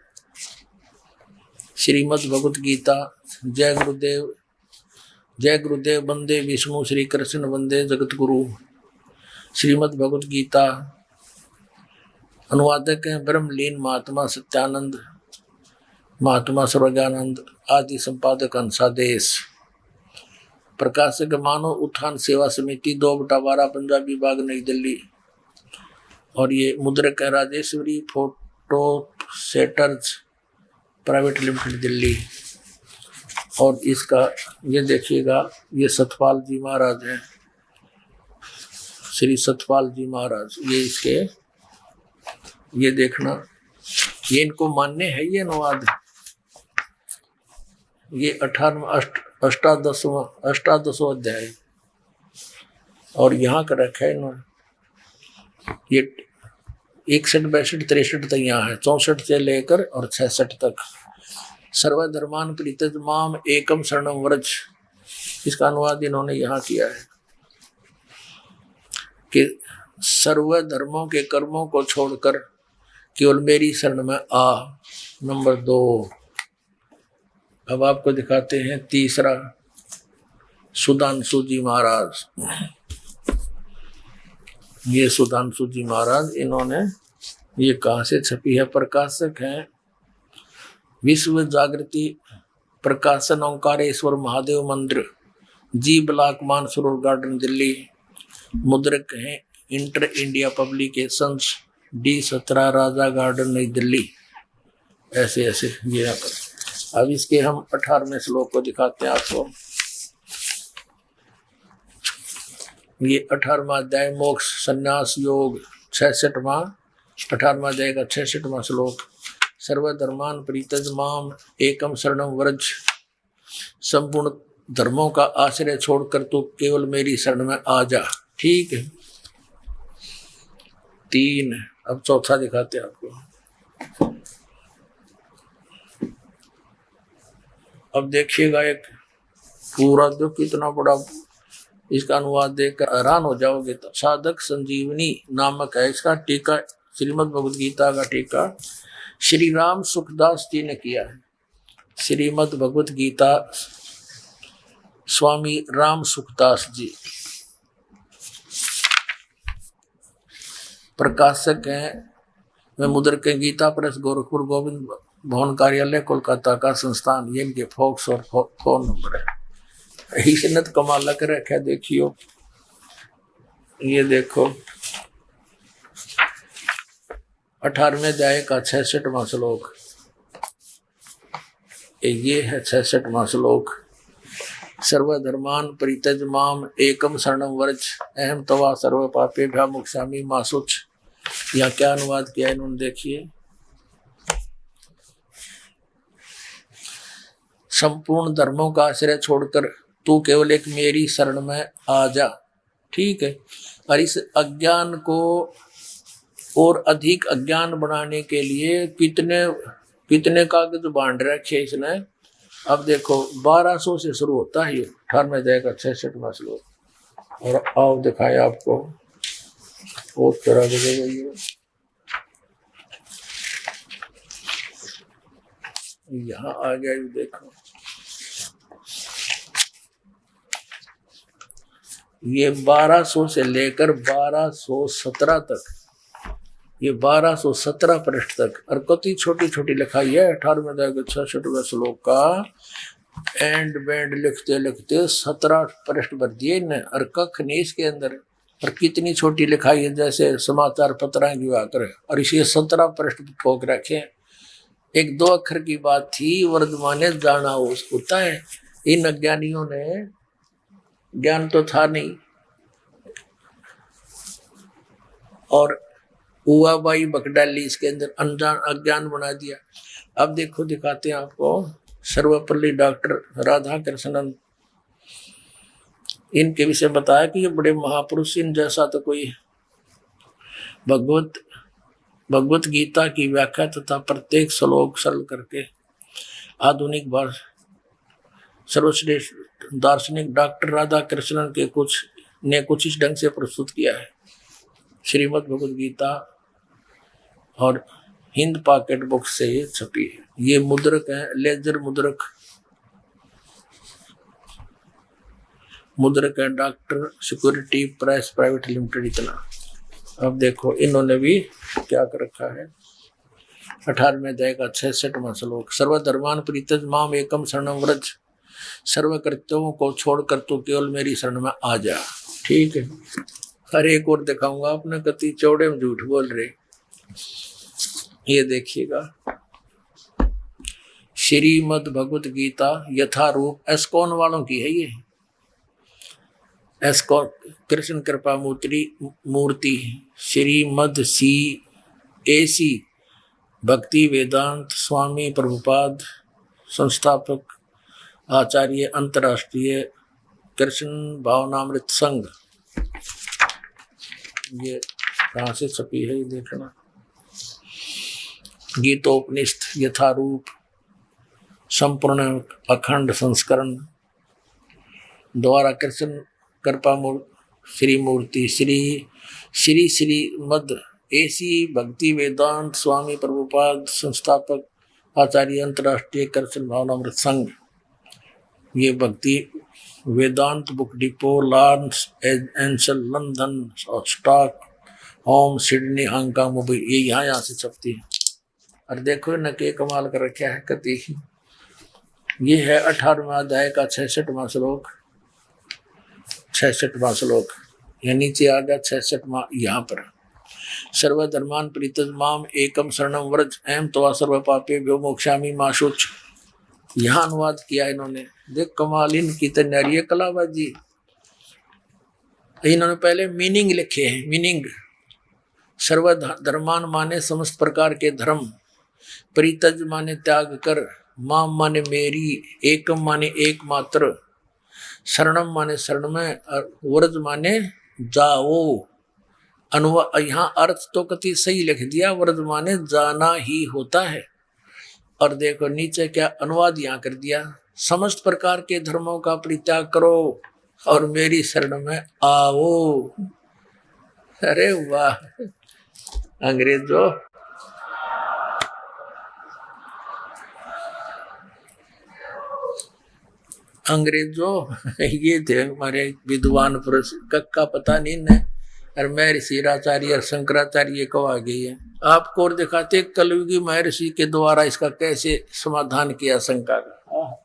श्रीमद् भगवत गीता। जय गुरुदेव वंदे विष्णु श्री कृष्ण वंदे जगत गुरु। श्रीमद् भगवत गीता। अनुवादक हैं ब्रह्मलीन महात्मा सत्यानंद, महात्मा सर्वज्ञानंद, आदि संपादक अंशादेश। प्रकाशक मानव उत्थान सेवा समिति 2/12 पंजाबी विभाग नई दिल्ली। और ये मुद्रक है Rajeshwari photo setters private limited Delhi. और इसका ये देखिएगा, ये सतपाल जी महाराज हैं, श्री सतपाल जी महाराज। ये इसके ये देखना, ये इनको मान्य है ये अनुवाद। ये 18वां अध्याय और यहाँ का रखा है इन्होंने। ये 61, 62, 63 तक यहाँ है, 64 से लेकर और 66 तक। सर्वधर्मान परित्यज माम एकम शरणम व्रज, इसका अनुवाद इन्होंने यहाँ किया है कि सर्व धर्मों के कर्मों को छोड़कर केवल मेरी शरण में आ। नंबर 2 अब आपको दिखाते हैं तीसरा, सुधांशु जी महाराज। ये सुधांशु जी महाराज, इन्होंने ये कहाँ से छपी है? प्रकाशक हैं विश्व जागृति प्रकाशन ओंकारेश्वर महादेव मंदिर, जी ब्लॉक मानसरोवर गार्डन दिल्ली। मुद्रक हैं इंटर इंडिया पब्लिकेशंस, D17 राजा गार्डन नई दिल्ली। ऐसे ऐसे ये यहाँ पर। अब इसके हम 18वें श्लोक को दिखाते हैं आपको। ये 18वां अध्याय मोक्ष संन्यास योग 18वां अध्याय का 66वां श्लोक। सर्वधर्मान परित्यज माम एकम शरणम व्रज। संपूर्ण धर्मों का आश्रय छोड़कर तू केवल मेरी शरण में आ जा। ठीक है। 3 अब चौथा दिखाते हैं आपको। अब देखिएगा, एक पूरा जो कितना बड़ा, इसका अनुवाद देखकर हैरान हो जाओगे। तो साधक संजीवनी नामक है इसका टीका, श्रीमद् भगवद गीता का टीका श्री राम सुखदास जी ने किया है। श्रीमद् भगवद गीता स्वामी राम सुखदास जी प्रकाशक हैं। वे मुद्रक हैं गीता प्रेस गोरखपुर गोविंद भवन कार्यालय कोलकाता का संस्थान। ये इनके फॉक्स और फोन नंबर है। ही सन्नत कमाल कर रखा। देखियो, ये देखो 18वें अध्याय का 66वां श्लोक। ये है 66वां श्लोक। सर्वधर्मान परित्यज माम एकम शरणम व्रज अहम तवा सर्व पापे भ्या मुक्षामि मा शुच। यहाँ क्या अनुवाद किया इन्होंने, देखिए। संपूर्ण धर्मों का आश्रय छोड़कर तू केवल एक मेरी शरण में आ जा। ठीक है। और इस अज्ञान को और अधिक अज्ञान बनाने के लिए कितने कागज बांध रखे इसने। अब देखो 1200 से शुरू होता है ये 18वें अध्याय का 66वां श्लोक। और आओ दिखाएं आपको और तरह के यहाँ आ गया। ये देखो, ये 1200 से लेकर 1217 तक, ये 1217 पृष्ठ तक। और कति छोटी छोटी लिखाई है 18वें अध्याय के 66वें श्लोक का। एंड बैंड लिखते लिखते 17 पृष्ठ भर दिए इन्हें। और कख नहीं इसके अंदर। और कितनी छोटी लिखाई है, जैसे समाचार पत्र की आकर। और इसे 17 पृष्ठ ठोक रखे। 1-2 अक्षर की बात थी, वर्धमाने जाना होता है। इन अज्ञानियों ने, ज्ञान तो था नहीं, और हुआ बाई बक डाली इसके अंदर, अनजान अज्ञान बना दिया। अब देखो दिखाते हैं आपको सर्वपल्ली डॉक्टर राधा कृष्णन, इनके विषय बताया कि ये बड़े महापुरुष, इन जैसा तो कोई भगवत गीता की व्याख्या तथा प्रत्येक श्लोक सरल करके आधुनिक सर्वश्रेष्ठ दार्शनिक डॉक्टर राधा कृष्णन के कुछ इस ढंग से प्रस्तुत किया है। श्रीमद् भगवद गीता और हिंद पॉकेट बुक से ये छपी है। ये मुद्रक है, लेजर मुद्रक है doctor security press private limited, इतना। अब देखो इन्होंने भी क्या कर रखा है, 18वें अध्याय का 66वां श्लोक, सर्वधर्मान परित्यज माम एकम शरणम व्रज, सर्व कर्तव्यों को छोड़कर तू केवल मेरी शरण में आ जा। ठीक है, हर एक और दिखाऊंगा आपने कति चौड़े में झूठ बोल रहे। ये देखिएगा श्रीमद् भगवत गीता यथारूप एस्कॉन वालों की है ये, एस्कॉन कृष्ण कृपा मूर्ति श्रीमद् CAC भक्ति वेदांत स्वामी प्रभुपाद संस्थापक आचार्य अंतर्राष्ट्रीय कृष्ण भावनामृत संघ, ये कहाँ से छपी है ये देखना। गीतोपनिषद यथारूप संपूर्ण अखंड संस्करण द्वारा कृष्ण कृपा श्री मूर्ति श्री मद AC भक्ति वेदांत स्वामी प्रभुपाद संस्थापक आचार्य अंतर्राष्ट्रीय कृष्ण भावनामृत संघ, ये Bhaktivedanta book depot Los Angeles London Stockholm Sydney Hong Kong Mumbai, ये यहाँ से छपती है। और देखो न के कमाल कर रखा है कति, ये है 18वां अध्याय का 66वां श्लोक, 66वां श्लोक, ये नीचे आ गया 66वां यहाँ पर। सर्वधर्मान परित्यज माम एकम शरणम व्रज अहम त्वा सर्व पापेभ्यो मोक्षामि मा शुच, यहाँ अनुवाद किया इन्होंने। देख कमाल इनकी तैयारी है कलाबाजी। इन्होंने पहले मीनिंग लिखे हैं, मीनिंग सर्वधर्मान माने समस्त प्रकार के धर्म, परित्यज माने त्याग कर, माम माने मेरी, एकम माने एकमात्र, शरणम माने शरण में, और व्रज माने जाओ। यहाँ अर्थ तो कति सही लिख दिया, व्रज माने जाना ही होता है। और देखो नीचे क्या अनुवाद यहाँ कर दिया, समस्त प्रकार के धर्मों का परित्याग करो और मेरी शरण में आओ। अरे वाह अंग्रेजों, ये थे हमारे विद्वान पुरुष, कक्का पता नहीं न, और महर्षि आचार्य और शंकराचार्य को आ गई है। आपको और दिखाते कलयुगी महर्षि के द्वारा इसका कैसे समाधान किया शंका का।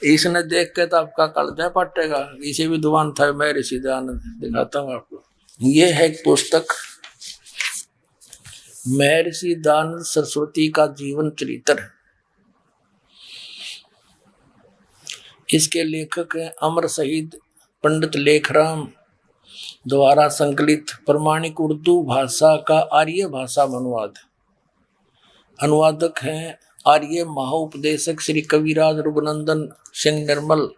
इसने देख के तो आपका कलजा पटेगा, इसे विद्वान था महर्षि दयानंद। दिखाता हूँ आपको, ये है एक पुस्तक महर्षि दयानंद सरस्वती का जीवन चरित्र। इसके लेखक हैं अमर शहीद पंडित लेखराम द्वारा संकलित प्रमाणिक उर्दू भाषा का आर्य भाषा अनुवाद। अनुवादक हैं आर्य महाउपदेशक श्री कविराज रघुनंदन सिंह निर्मल।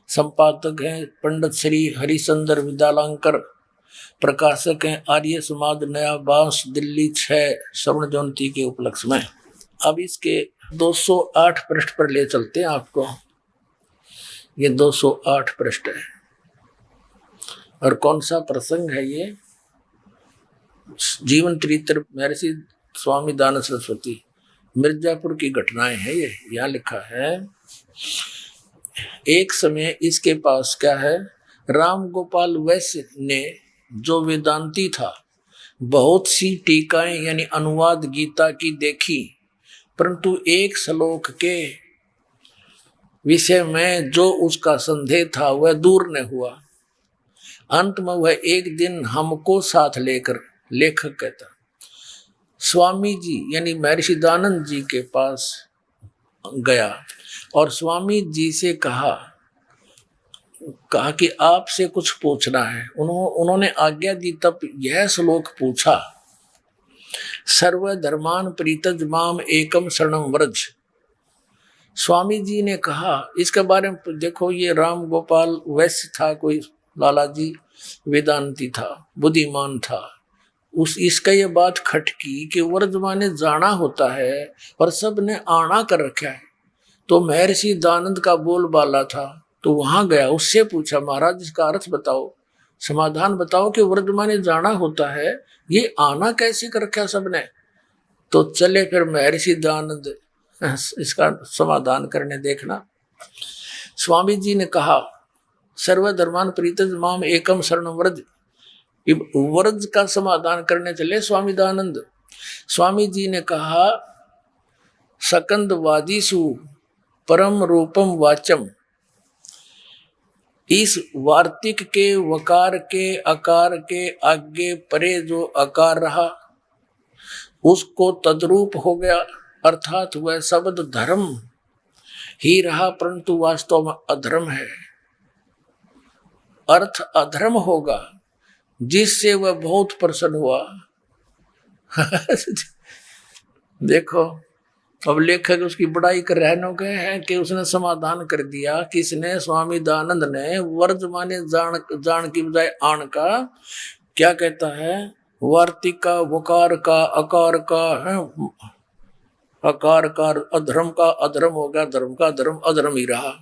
संपादक हैं पंडित श्री हरिचंद्र विद्यालंकर। प्रकाशक हैं आर्य समाज नया बांस दिल्ली 6 स्वर्ण जयंती के उपलक्ष्य में। अब इसके 208 पृष्ठ पर ले चलते हैं आपको। ये 208 पृष्ठ है और कौन सा प्रसंग है ये? जीवन चरित्र महर्षि स्वामी दयानंद सरस्वती, मिर्जापुर की घटनाएं हैं ये। यहाँ लिखा है, एक समय इसके पास क्या है, राम गोपाल वैश्य ने जो वेदांती था बहुत सी टीकाएं यानी अनुवाद गीता की देखी, परंतु एक श्लोक के विषय में जो उसका संदेह था वह दूर न हुआ। अंत में वह एक दिन हमको साथ लेकर, लेखक कहता, स्वामी जी यानी महर्षि दयानंद जी के पास गया और स्वामी जी से कहा कि आपसे कुछ पूछना है। उन्होंने आज्ञा दी, तब यह श्लोक पूछा। सर्वधर्मान परित्यज माम एकम शरणम व्रज। स्वामी जी ने कहा, इसके बारे में देखो, ये राम गोपाल वैश्य था, कोई लाला जी वेदांती था, बुद्धिमान था। इसका ये बात खटकी कि व्रज माने जाना होता है और सब ने आना कर रखा है। तो महर्षि दानंद का बोलबाला था, तो वहां गया, उससे पूछा, महाराज इसका अर्थ बताओ, समाधान बताओ कि व्रज माने जाना होता है, ये आना कैसे कर रखा सबने। तो चले फिर महर्षि दानंद इसका समाधान करने। देखना, स्वामी जी ने कहा, सर्वधर्मान परित्यज माम एकम शरणम व्रज। व्रज का समाधान करने चले स्वामी दानंद। स्वामी जी ने कहा, सकंद वादीसु परम रूपम वाचम। इस वार्तिक के वकार के अकार के आगे परे जो अकार रहा उसको तद्रूप हो गया, अर्थात वह शब्द धर्म ही रहा, परंतु वास्तव में अधर्म है। अर्थ अधर्म होगा, जिससे वह बहुत प्रसन्न हुआ। देखो, अब लेखक उसकी बड़ाई कर रहे गए हैं कि उसने समाधान कर दिया। किसने? स्वामी दानंद ने। वर्ज माने जान की बजाय आण का क्या कहता है? वार्तिक का, वकार का, अकार का है, अकार का अधर्म का अधर्म हो गया, धर्म का धर्म अधर्म ही रहा।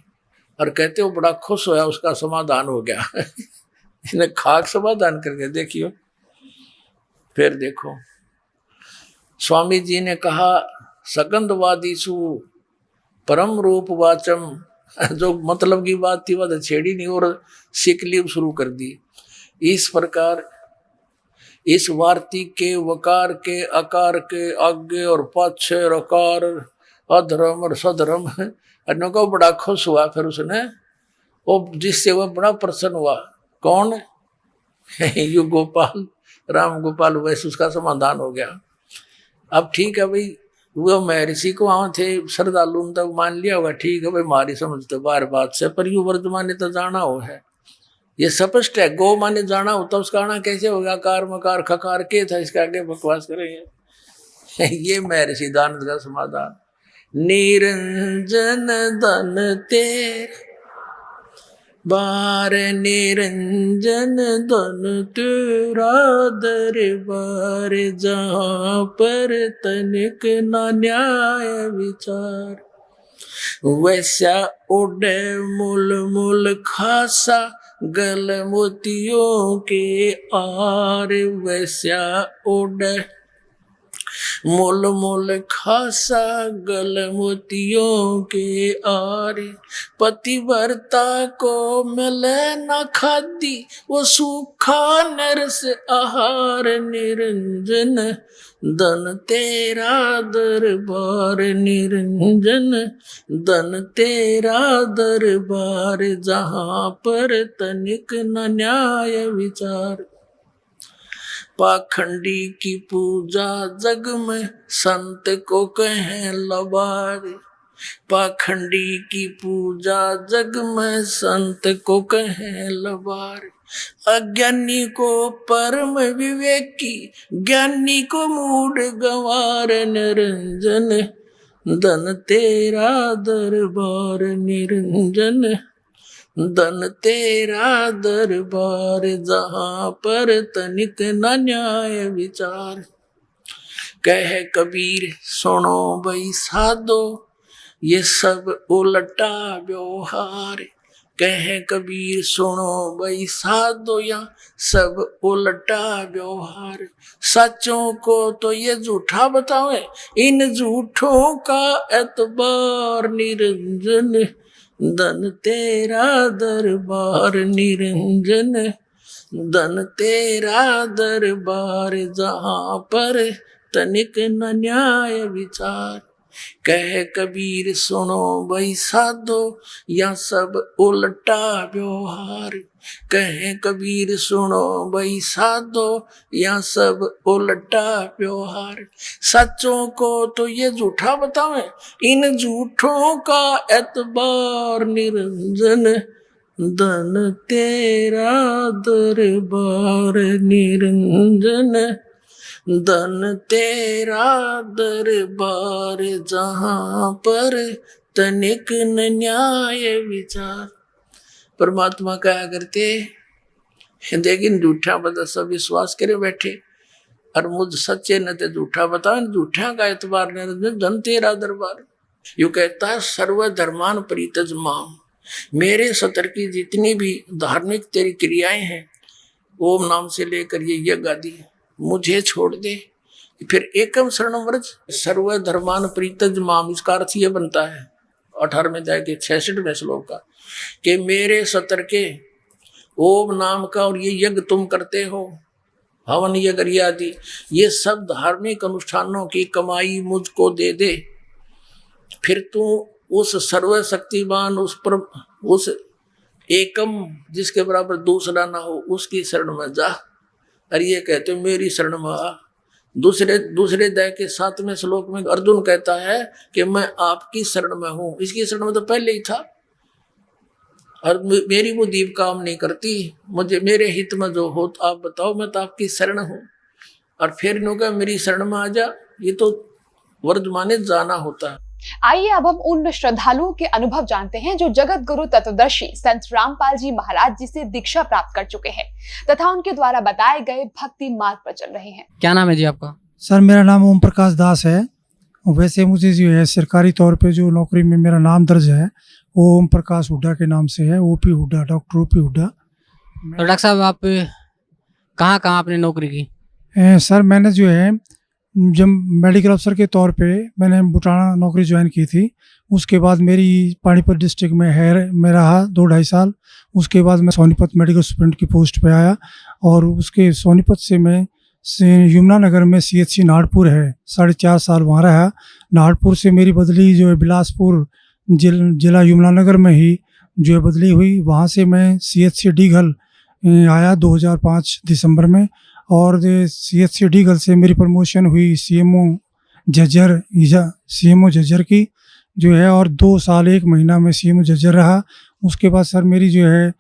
और कहते हो बड़ा खुश होया, उसका समाधान हो गया। इसने खाक समाधान कर दिया। देखियो, फिर देखो, स्वामी जी ने कहा, सकंदवादीसु परम रूप वाचम। जो मतलब की बात थी वह छेड़ी नहीं और सिकली शुरू कर दी। इस प्रकार इस वार्तिक के, वकार के, अकार के आगे और पाछे रकार, अधर्म और सधर्म, अन्यों को बड़ा खुश हुआ। फिर उसने वो, जिससे वह बड़ा प्रसन्न हुआ। कौन? यू गोपाल, राम गोपाल वैश्य। उसका समाधान हो गया। अब ठीक है भाई, वो महर्षि को वहां थे श्रद्धालु तक तो मान लिया होगा, ठीक है भाई, हमारी समझ तो बार बात से, पर यू वर्तमान ने तो जाना हो है, ये स्पष्ट है। गो माने जाना होता, उसका आना कैसे होगा? कार मकार खकार के था, इसके आगे बकवास करेंगे। ये महर्षि दानंद का समाधान। निरंजन धन तेर बार, निरंजन धन तेरा दरबार, जहाँ पर तनिक न न्याय विचार। वैसा उड़े मूल मूल खासा, गल मोतियों के आर। वैसा उड़े मूल मूल खासा, गल मोतियों के आर। पतिव्रता को मिले न खादी, वो सूखा नरस आहार। निरंजन धन तेरा दरबार, निरंजन धन तेरा दरबार, जहाँ पर तनिक न न्याय विचार। पाखंडी की पूजा जग में संत को कहें लबार। पाखंडी की पूजा जग में संत को कहें लबार। अज्ञानी को परम विवेकी, ज्ञानी को मूढ़ गंवार। निरंजन धन तेरा दरबार, निरंजन धन तेरा दरबार, जहाँ पर तनिक न न्याय विचार। कह कबीर सुनो भाई साधो, ये सब उल्टा व्यवहार। कह कबीर सुनो भाई साधो, या सब उल्टा व्यवहार। सच्चों को तो ये झूठा बतावे, इन झूठों का एतबार। निरंजन धन तेरा दरबार, निरंजन धन तेरा दरबार, जहाँ पर तनिक न न्याय विचार। कह कबीर सुनो भाई साधो, या सब उल्टा व्यवहार। कह कबीर सुनो भाई साधो, या सब उल्टा व्यवहार। सच्चों को तो ये झूठा बतावे, इन झूठों का एतबार। निरंजन धन तेरा दरबार, निरंजन धन तेरा दरबार जहां पर तनिक न न्याय विचार। परमात्मा क्या करते, लेकिन झूठा बता सब विश्वास करे बैठे, और मुझ सच्चे न ते झूठा बता, झूठा का एतबार ने धन तेरा दरबार। यू कहता है सर्व धर्मान परितज माम, मेरे सतर की जितनी भी धार्मिक तेरी क्रियाएं हैं, ओम नाम से लेकर ये यज्ञ आदि, मुझे छोड़ दे। फिर एकम शरणम व्रज, सर्व धर्मान परितज माम, इसका अर्थ ये बनता है 18वें अध्याय के 66वें श्लोक का, कि मेरे सतर के ओम नाम का और ये यज्ञ तुम करते हो, हवन यज्ञ आदि, ये सब धार्मिक अनुष्ठानों की कमाई मुझको दे दे। फिर तू उस सर्वशक्तिमान, उस एकम जिसके बराबर दूसरा ना हो, उसकी शरण में जा। और ये कहते मेरी शरण में आ। दूसरे अध्याय के 7वें श्लोक में अर्जुन कहता है कि मैं आपकी शरण में हूं। इसकी शरण में तो पहले ही था, और मेरी वो दीप काम नहीं करती, मुझे मेरे हित में जो हो तो आप बताओ, मैं तो आपकी शरण हूं। और फिर इन्होंने मेरी शरण में आ जा, ये तो वर्तमाने जाना होता है। आइए अब हम उन श्रद्धालुओं के अनुभव जानते हैं जो जगत गुरु तत्वदर्शी संत रामपाल जी महाराज जी से दीक्षा प्राप्त कर चुके हैं तथा उनके द्वारा बताए गए भक्ति मार्ग पर चल रहे हैं। क्या नाम है जी आपका? सर मेरा नाम ओम प्रकाश दास है। वैसे मुझे जो है सरकारी तौर पे जो नौकरी में मेरा नाम दर्ज है वो ओम प्रकाश हुड्डा के नाम से है, OP Hooda, doctor OP Hooda. तो डॉक्टर साहब आप कहाँ कहाँ आपने नौकरी की? सर मैंने जो है जब मेडिकल अफसर के तौर पे मैंने बुटाना नौकरी ज्वाइन की थी। उसके बाद मेरी पानीपत डिस्ट्रिक्ट में है मैं रहा 2-2.5 साल। उसके बाद मैं सोनीपत मेडिकल सुपरिटेंडेंट की पोस्ट पे आया, और उसके सोनीपत से मैं यमुनानगर में CHC नाहरपुर है 4.5 साल वहाँ रहा। नाहरपुर से मेरी बदली जो है बिलासपुर जिला यमुनानगर में ही जो है बदली हुई। वहाँ से मैं CHC डीघल आया 2005 दिसंबर में, और CHC डीघल से मेरी प्रमोशन हुई CMO झज्जर की जो है, और 2 साल 1 महीना में CMO झज्जर रहा। उसके बाद सर मेरी जो है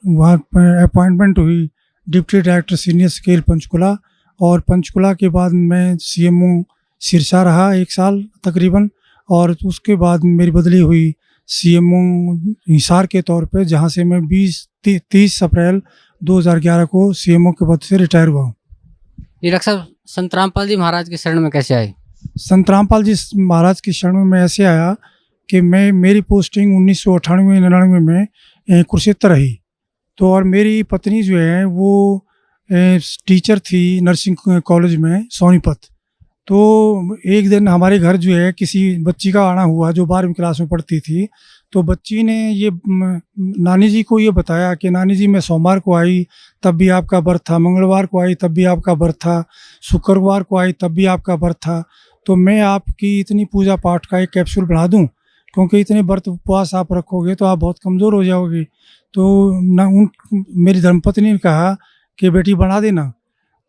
वहाँ अपॉइंटमेंट हुई deputy director senior scale Panchkula, और पंचकुला के बाद मैं CMO सिरसा रहा 1 साल तकरीबन, और उसके बाद मेरी बदली हुई CMO हिसार के तौर पे, जहाँ से मैं 30 अप्रैल 2011 को CMO के पद से रिटायर हुआ हूँ। ये डॉक्टर साहब संत रामपाल जी महाराज के शरण में कैसे आए? संत रामपाल जी महाराज की शरण में मैं ऐसे आया कि मेरी पोस्टिंग 1998-99 में कुरुक्षेत्र रही। तो और मेरी पत्नी जो है वो टीचर थी नर्सिंग कॉलेज में सोनीपत। तो एक दिन हमारे घर जो है किसी बच्ची का आना हुआ जो 12वीं क्लास में पढ़ती थी। तो बच्ची ने ये नानी जी को ये बताया कि नानी जी मैं सोमवार को आई तब भी आपका व्रत था, मंगलवार को आई तब भी आपका व्रत था, शुक्रवार को आई तब भी आपका व्रत था। तो मैं आपकी इतनी पूजा पाठ का एक कैप्सूल बना दूं, क्योंकि इतने व्रत उपवास आप रखोगे तो आप बहुत कमज़ोर हो जाओगे। तो मेरी धर्मपत्नी ने कहा कि बेटी बना देना।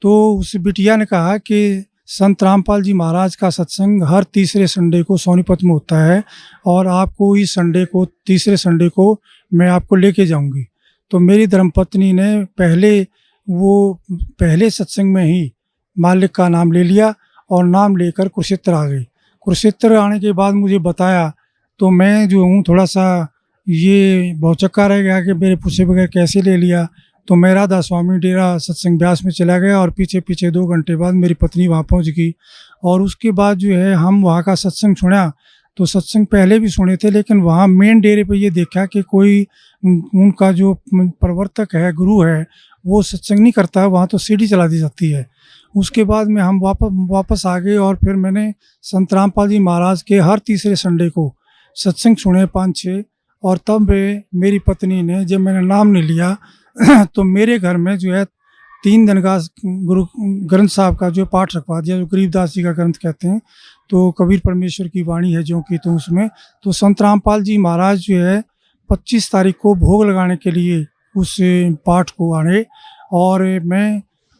तो उस बिटिया ने कहा कि संत रामपाल जी महाराज का सत्संग हर तीसरे संडे को सोनीपत में होता है, और आपको इस संडे को तीसरे संडे को मैं आपको लेके जाऊंगी। तो मेरी धर्मपत्नी ने पहले सत्संग में ही मालिक का नाम ले लिया और नाम लेकर कुरुक्षेत्र आ गई। कुरुक्षेत्र आने के बाद मुझे बताया तो मैं जो हूँ थोड़ा सा ये भौचक्का रह गया कि मेरे पूछे बगैर कैसे ले लिया। तो मैं राधा स्वामी डेरा सत्संग ब्यास में चला गया, और पीछे 2 घंटे बाद मेरी पत्नी वहाँ पहुँच गई। और उसके बाद जो है हम वहाँ का सत्संग सुना। तो सत्संग पहले भी सुने थे, लेकिन वहाँ मेन डेरे पे ये देखा कि कोई उनका जो प्रवर्तक है, गुरु है, वो सत्संग नहीं करता है, वहाँ तो सीढ़ी चला दी जाती है। उसके बाद में हम वापस आ गए, और फिर मैंने संत रामपाल जी महाराज के हर तीसरे संडे को सत्संग सुने 5-6। और तब मेरी पत्नी ने जब मैंने नाम नहीं लिया तो मेरे घर में जो है 3 दिन का गुरु ग्रंथ साहब का जो पाठ रखवा दिया, जो गरीबदास जी का ग्रंथ कहते हैं। तो कबीर परमेश्वर की वाणी है जो कि तो उसमें तो संत रामपाल जी महाराज जो है 25 तारीख को भोग लगाने के लिए उस पाठ को आए, और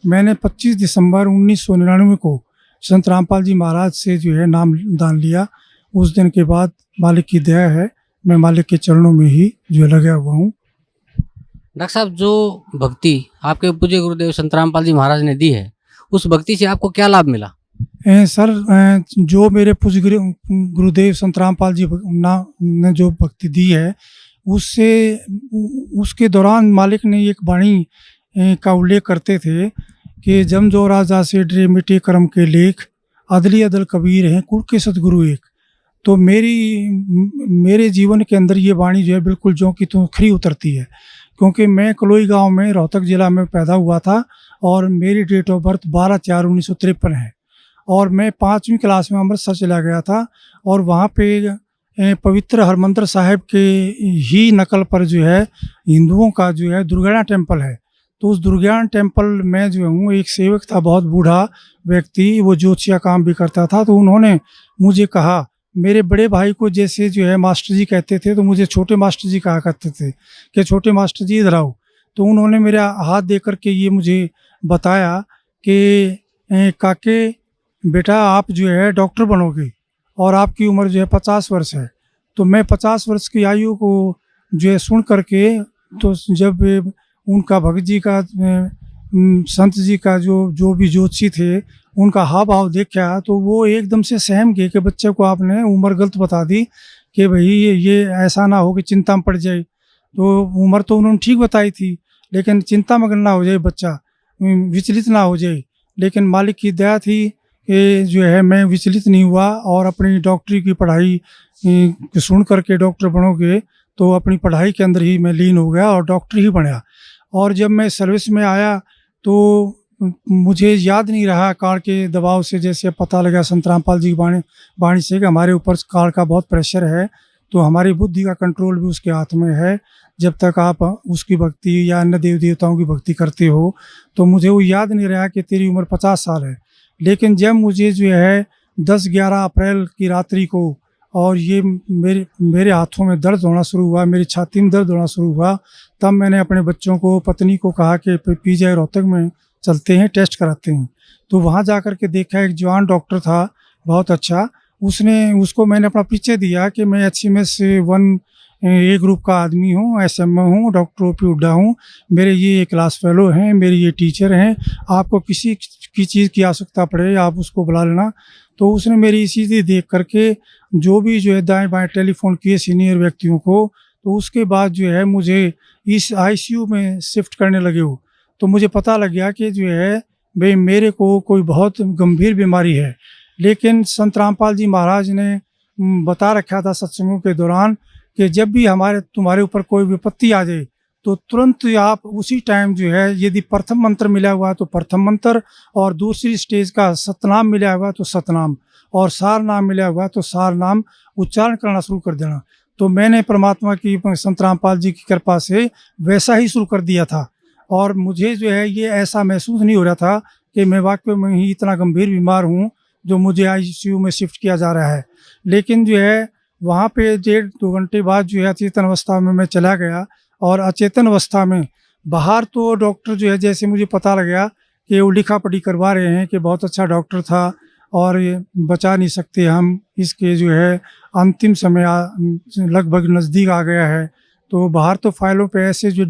मैंने 25 दिसंबर 1999 को संत रामपाल जी महाराज से जो है नाम दान लिया। उस दिन के बाद मालिक की दया है, मैं मालिक के चरणों में ही जो लगा हुआ हूँ। डॉक्टर साहब जो भक्ति आपके पूज्य गुरुदेव संत रामपाल जी महाराज ने दी है, उस भक्ति से आपको क्या लाभ मिला? सर, जो मेरे पूज्य गुरुदेव संत रामपाल जी ने जो भक्ति दी है, उससे उसके दौरान मालिक ने एक वाणी का उल्लेख करते थे कि जम जो राजा से डरे मिटे कर्म के लेख, अदली अदल कबीर हैं कुल के सतगुरु एक। तो मेरे जीवन के अंदर ये वाणी जो है बिल्कुल जो कि तो खरी उतरती है, क्योंकि मैं कलोई गांव में रोहतक ज़िला में पैदा हुआ था और मेरी डेट ऑफ बर्थ 12/4/1953 है और मैं 5वीं क्लास में अमृतसर चला गया था और वहाँ पे पवित्र हरमंदिर साहिब के ही नकल पर जो है हिंदुओं का जो है दुर्गाना टेम्पल है। तो उस दुर्गाना टेम्पल में जो हूँ एक सेवक था, बहुत बूढ़ा व्यक्ति, वो ज्योतिषा काम भी करता था। तो उन्होंने मुझे कहा, मेरे बड़े भाई को जैसे जो है मास्टर जी कहते थे, तो मुझे छोटे मास्टर जी कहा करते थे कि छोटे मास्टर जी इधर आओ। तो उन्होंने मेरा हाथ दे करके ये मुझे बताया कि काके बेटा आप जो है डॉक्टर बनोगे और आपकी उम्र जो है 50 वर्ष है। तो मैं 50 वर्ष की आयु को जो है सुन करके, तो जब उनका भगत जी का संत जी का जो भी ज्योतिषी थे उनका हाव भाव देखा, तो वो एकदम से सहम गए कि बच्चे को आपने उम्र गलत बता दी कि भाई ये ऐसा ना हो कि चिंता में पड़ जाए। तो उम्र तो उन्होंने ठीक बताई थी, लेकिन चिंता में ना हो जाए बच्चा, विचलित ना हो जाए। लेकिन मालिक की दया थी कि जो है मैं विचलित नहीं हुआ और अपनी डॉक्टरी की पढ़ाई सुन करके डॉक्टर बनोगे, तो अपनी पढ़ाई के अंदर ही मैं लीन हो गया और डॉक्टर ही बना। और जब मैं सर्विस में आया तो मुझे याद नहीं रहा काल के दबाव से, जैसे पता लगा संत रामपाल जी की वाणी से कि हमारे ऊपर काल का बहुत प्रेशर है, तो हमारी बुद्धि का कंट्रोल भी उसके हाथ में है। जब तक आप उसकी भक्ति या अन्य देव देवताओं की भक्ति करते हो, तो मुझे वो याद नहीं रहा कि तेरी उम्र 50 साल है। लेकिन जब मुझे जो है 10-11 अप्रैल की रात्रि को और ये मेरे हाथों में दर्द होना शुरू हुआ, मेरी छाती में दर्द होना शुरू हुआ, तब मैंने अपने बच्चों को, पत्नी को कहा कि पीजीआई रोहतक में चलते हैं, टेस्ट कराते हैं। तो वहाँ जा कर के देखा, एक जवान डॉक्टर था बहुत अच्छा, उसको मैंने अपना परिचय दिया कि मैं HMS 1A ग्रुप का आदमी हूँ, SMA हूँ, डॉक्टर OP हुड्डा हूँ, मेरे ये क्लास फेलो हैं, मेरे ये टीचर हैं, आपको किसी की चीज़ की आवश्यकता पड़े आप उसको बुला लेना। तो उसने मेरी इसी देख करके जो भी जो है दाएं बाएं टेलीफोन किए सीनियर व्यक्तियों को, तो उसके बाद जो है मुझे इस ICU में शिफ्ट करने लगे हो। तो मुझे पता लग गया कि जो है भाई मेरे को कोई बहुत गंभीर बीमारी है। लेकिन संत रामपाल जी महाराज ने बता रखा था सत्संगों के दौरान कि जब भी तुम्हारे ऊपर कोई विपत्ति आ जाए तो तुरंत आप उसी टाइम जो है, यदि प्रथम मंत्र मिला हुआ तो प्रथम मंत्र, और दूसरी स्टेज का सतनाम मिला हुआ तो सतनाम, और सार नाम मिला हुआ तो सार नाम उच्चारण करना शुरू कर देना। तो मैंने परमात्मा की, संत रामपाल जी की कृपा से वैसा ही शुरू कर दिया था। और मुझे जो है ये ऐसा महसूस नहीं हो रहा था कि मैं वाकई में ही इतना गंभीर बीमार हूँ जो मुझे ICU में शिफ्ट किया जा रहा है। लेकिन जो है वहाँ पे 1.5-2 घंटे बाद जो है अचेतन अवस्था में मैं चला गया, और अचेतन अवस्था में बाहर तो डॉक्टर जो है, जैसे मुझे पता लग गया कि वो लिखा पढ़ी करवा रहे हैं कि बहुत अच्छा डॉक्टर था और ये बचा नहीं सकते हम, इसके जो है अंतिम समय लगभग नज़दीक आ गया है। तो बाहर तो फाइलों पे ऐसे जो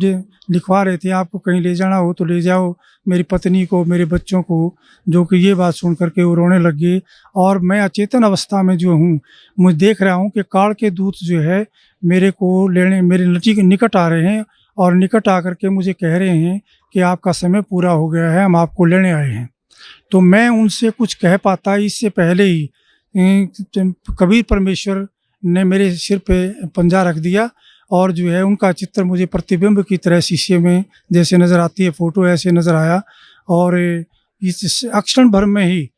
लिखवा रहे थे, आपको कहीं ले जाना हो तो ले जाओ मेरी पत्नी को, मेरे बच्चों को, जो कि ये बात सुन करके वो रोने लग गए। और मैं अचेतन अवस्था में जो हूँ, मैं देख रहा हूँ कि काल के दूत जो है मेरे को लेने मेरे निकट आ रहे हैं, और निकट आकर के मुझे कह रहे हैं कि आपका समय पूरा हो गया है, हम आपको लेने आए हैं। तो मैं उनसे कुछ कह पाता इससे पहले ही कबीर परमेश्वर ने मेरे सिर पे पंजा रख दिया, और जो है उनका चित्र मुझे प्रतिबिंब की तरह शीशे में जैसे नज़र आती है फ़ोटो, ऐसे नज़र आया। और इस अक्षण भर में ही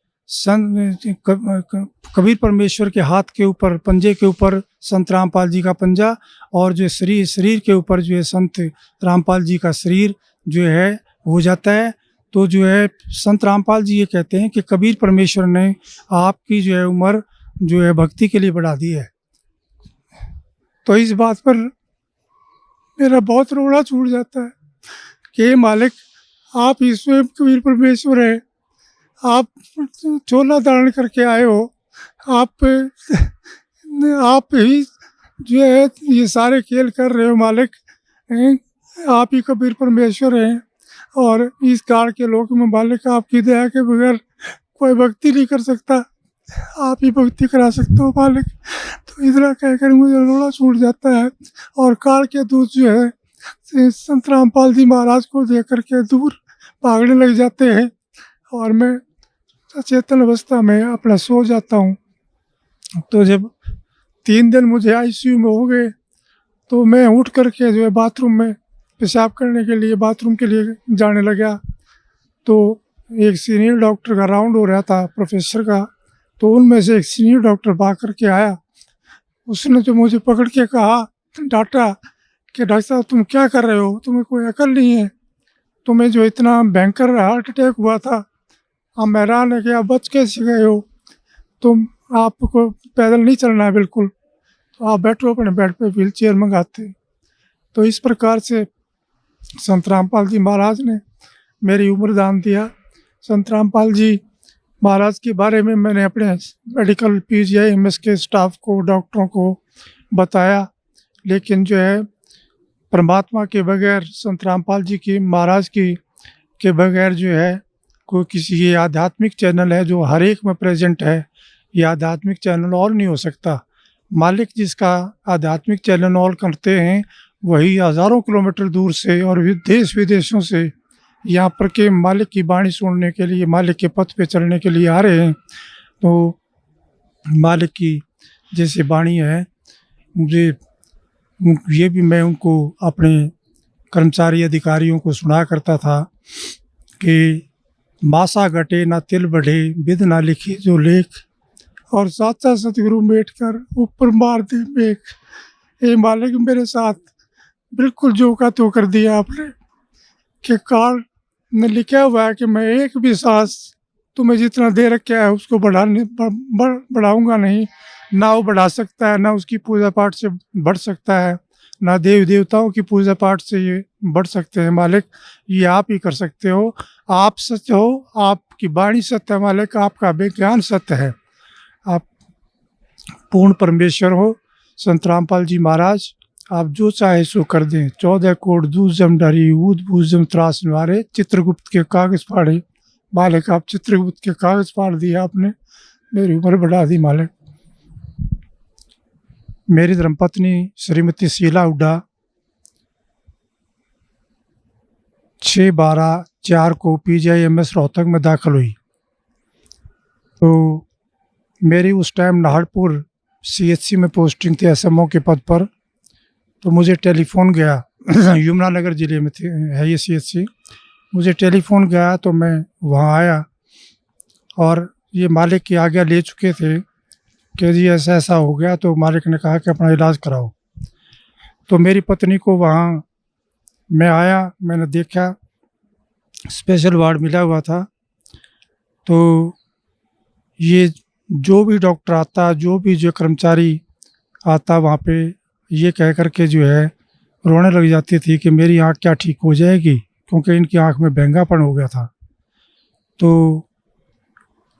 कबीर परमेश्वर के हाथ के ऊपर, पंजे के ऊपर संत रामपाल जी का पंजा, और जो शरीर के ऊपर जो है संत रामपाल जी का शरीर जो है हो जाता है। तो जो है संत रामपाल जी ये कहते हैं कि कबीर परमेश्वर ने आपकी जो है उम्र जो है भक्ति के लिए बढ़ा दी है। तो इस बात पर मेरा बहुत रोना छूट जाता है कि मालिक, आप ही स्वयं कबीर परमेश्वर है, आप चोला धारण करके आए हो, आप ही जो है ये सारे खेल कर रहे हो मालिक, आप ही कबीर परमेश्वर हैं। और इस काल के लोक में मालिक आपकी दया के बगैर कोई भक्ति नहीं कर सकता, आप ही भक्ति करा सकते हो मालिक। तो इतना कहकर मुझे रोना छूट जाता है और काल के दूत जो है संत रामपाल जी महाराज को देख करके दूर भागने लग जाते हैं और मैं अचेतन अवस्था में अपना सो जाता हूँ। तो जब 3 दिन मुझे आईसीयू में हो गए तो मैं उठ करके जो है बाथरूम में पेशाब करने के लिए बाथरूम के लिए जाने लगा। तो एक सीनियर डॉक्टर का राउंड हो रहा था, प्रोफेसर का, तो उनमें से एक सीनियर डॉक्टर भाग करके आया। उसने जो मुझे पकड़ के कहा, डांटा कि डॉक्टर साहब तुम क्या कर रहे हो, तुम्हें कोई अकल नहीं है, तुम्हें जो इतना भयंकर हार्ट अटैक हुआ था, हम हैरान है कि आप बच कैसे गए हो, तुम आपको पैदल नहीं चलना है बिल्कुल, तो आप बैठो अपने बेड पे, व्हील चेयर मंगाते। तो इस प्रकार से संत रामपाल जी महाराज ने मेरी उम्र दान दिया। संत रामपाल जी महाराज के बारे में मैंने अपने मेडिकल PGI-MS के स्टाफ को, डॉक्टरों को बताया, लेकिन जो है परमात्मा के बगैर, संत रामपाल जी की महाराज की के बगैर जो है कोई किसी, ये आध्यात्मिक चैनल है जो हर एक में प्रेजेंट है, ये आध्यात्मिक चैनल और नहीं हो सकता। मालिक जिसका आध्यात्मिक चैनल ऑल करते हैं वही हज़ारों किलोमीटर दूर से और देश विदेशों से यहाँ पर के मालिक की वाणी सुनने के लिए, मालिक के पथ पे चलने के लिए आ रहे हैं। तो मालिक की जैसे वाणी है, मुझे ये भी मैं उनको अपने कर्मचारी अधिकारियों को सुना करता था कि मासा घटे ना तिल बढ़े, विध ना लिखी जो लेख, और साचा सतगुरु मेट कर ऊपर मार दे मेघ। ये मालिक मेरे साथ बिल्कुल जो का तो कर दिया आपने कि काल में लिखा हुआ है कि मैं एक भी सांस तुम्हें जितना दे रखा है उसको बढ़ाऊंगा नहीं, ना वो बढ़ा सकता है, ना उसकी पूजा पाठ से बढ़ सकता है, ना देव देवताओं की पूजा पाठ से ये बढ़ सकते हैं। मालिक ये आप ही कर सकते हो, आप सत्य हो, आपकी वाणी सत्य है मालिक, आपका विज्ञान सत्य है, आप पूर्ण परमेश्वर हो। संत रामपाल जी महाराज आप जो चाहे सो कर दें, 14 कोट दूध जम डरी, ऊद बूझ जम त्रास निवारे, चित्रगुप्त के कागज फाड़े। मालिक आप चित्रगुप्त के कागज फाड़ दिए आपने, मेरी उम्र बढ़ा दी मालिक। मेरी धर्मपत्नी श्रीमती शीला हुड्डा 6/12/4 को PGI-MS रोहतक में दाखिल हुई। तो मेरी उस टाइम नाहरपुर CHC में पोस्टिंग थी SMO के पद पर। तो मुझे टेलीफोन गया यमुनानगर ज़िले में है ये CHC। मुझे टेलीफोन गया तो मैं वहाँ आया और ये मालिक की आज्ञा ले चुके थे कि जी ऐसा ऐसा हो गया। तो मालिक ने कहा कि अपना इलाज कराओ। तो मेरी पत्नी को वहाँ मैं आया, मैंने देखा स्पेशल वार्ड मिला हुआ था। तो ये जो भी डॉक्टर आता, जो भी जो कर्मचारी आता वहाँ पे ये कह कर के जो है रोने लग जाती थी कि मेरी आँख क्या ठीक हो जाएगी, क्योंकि इनकी आँख में बैंगापन हो गया था। तो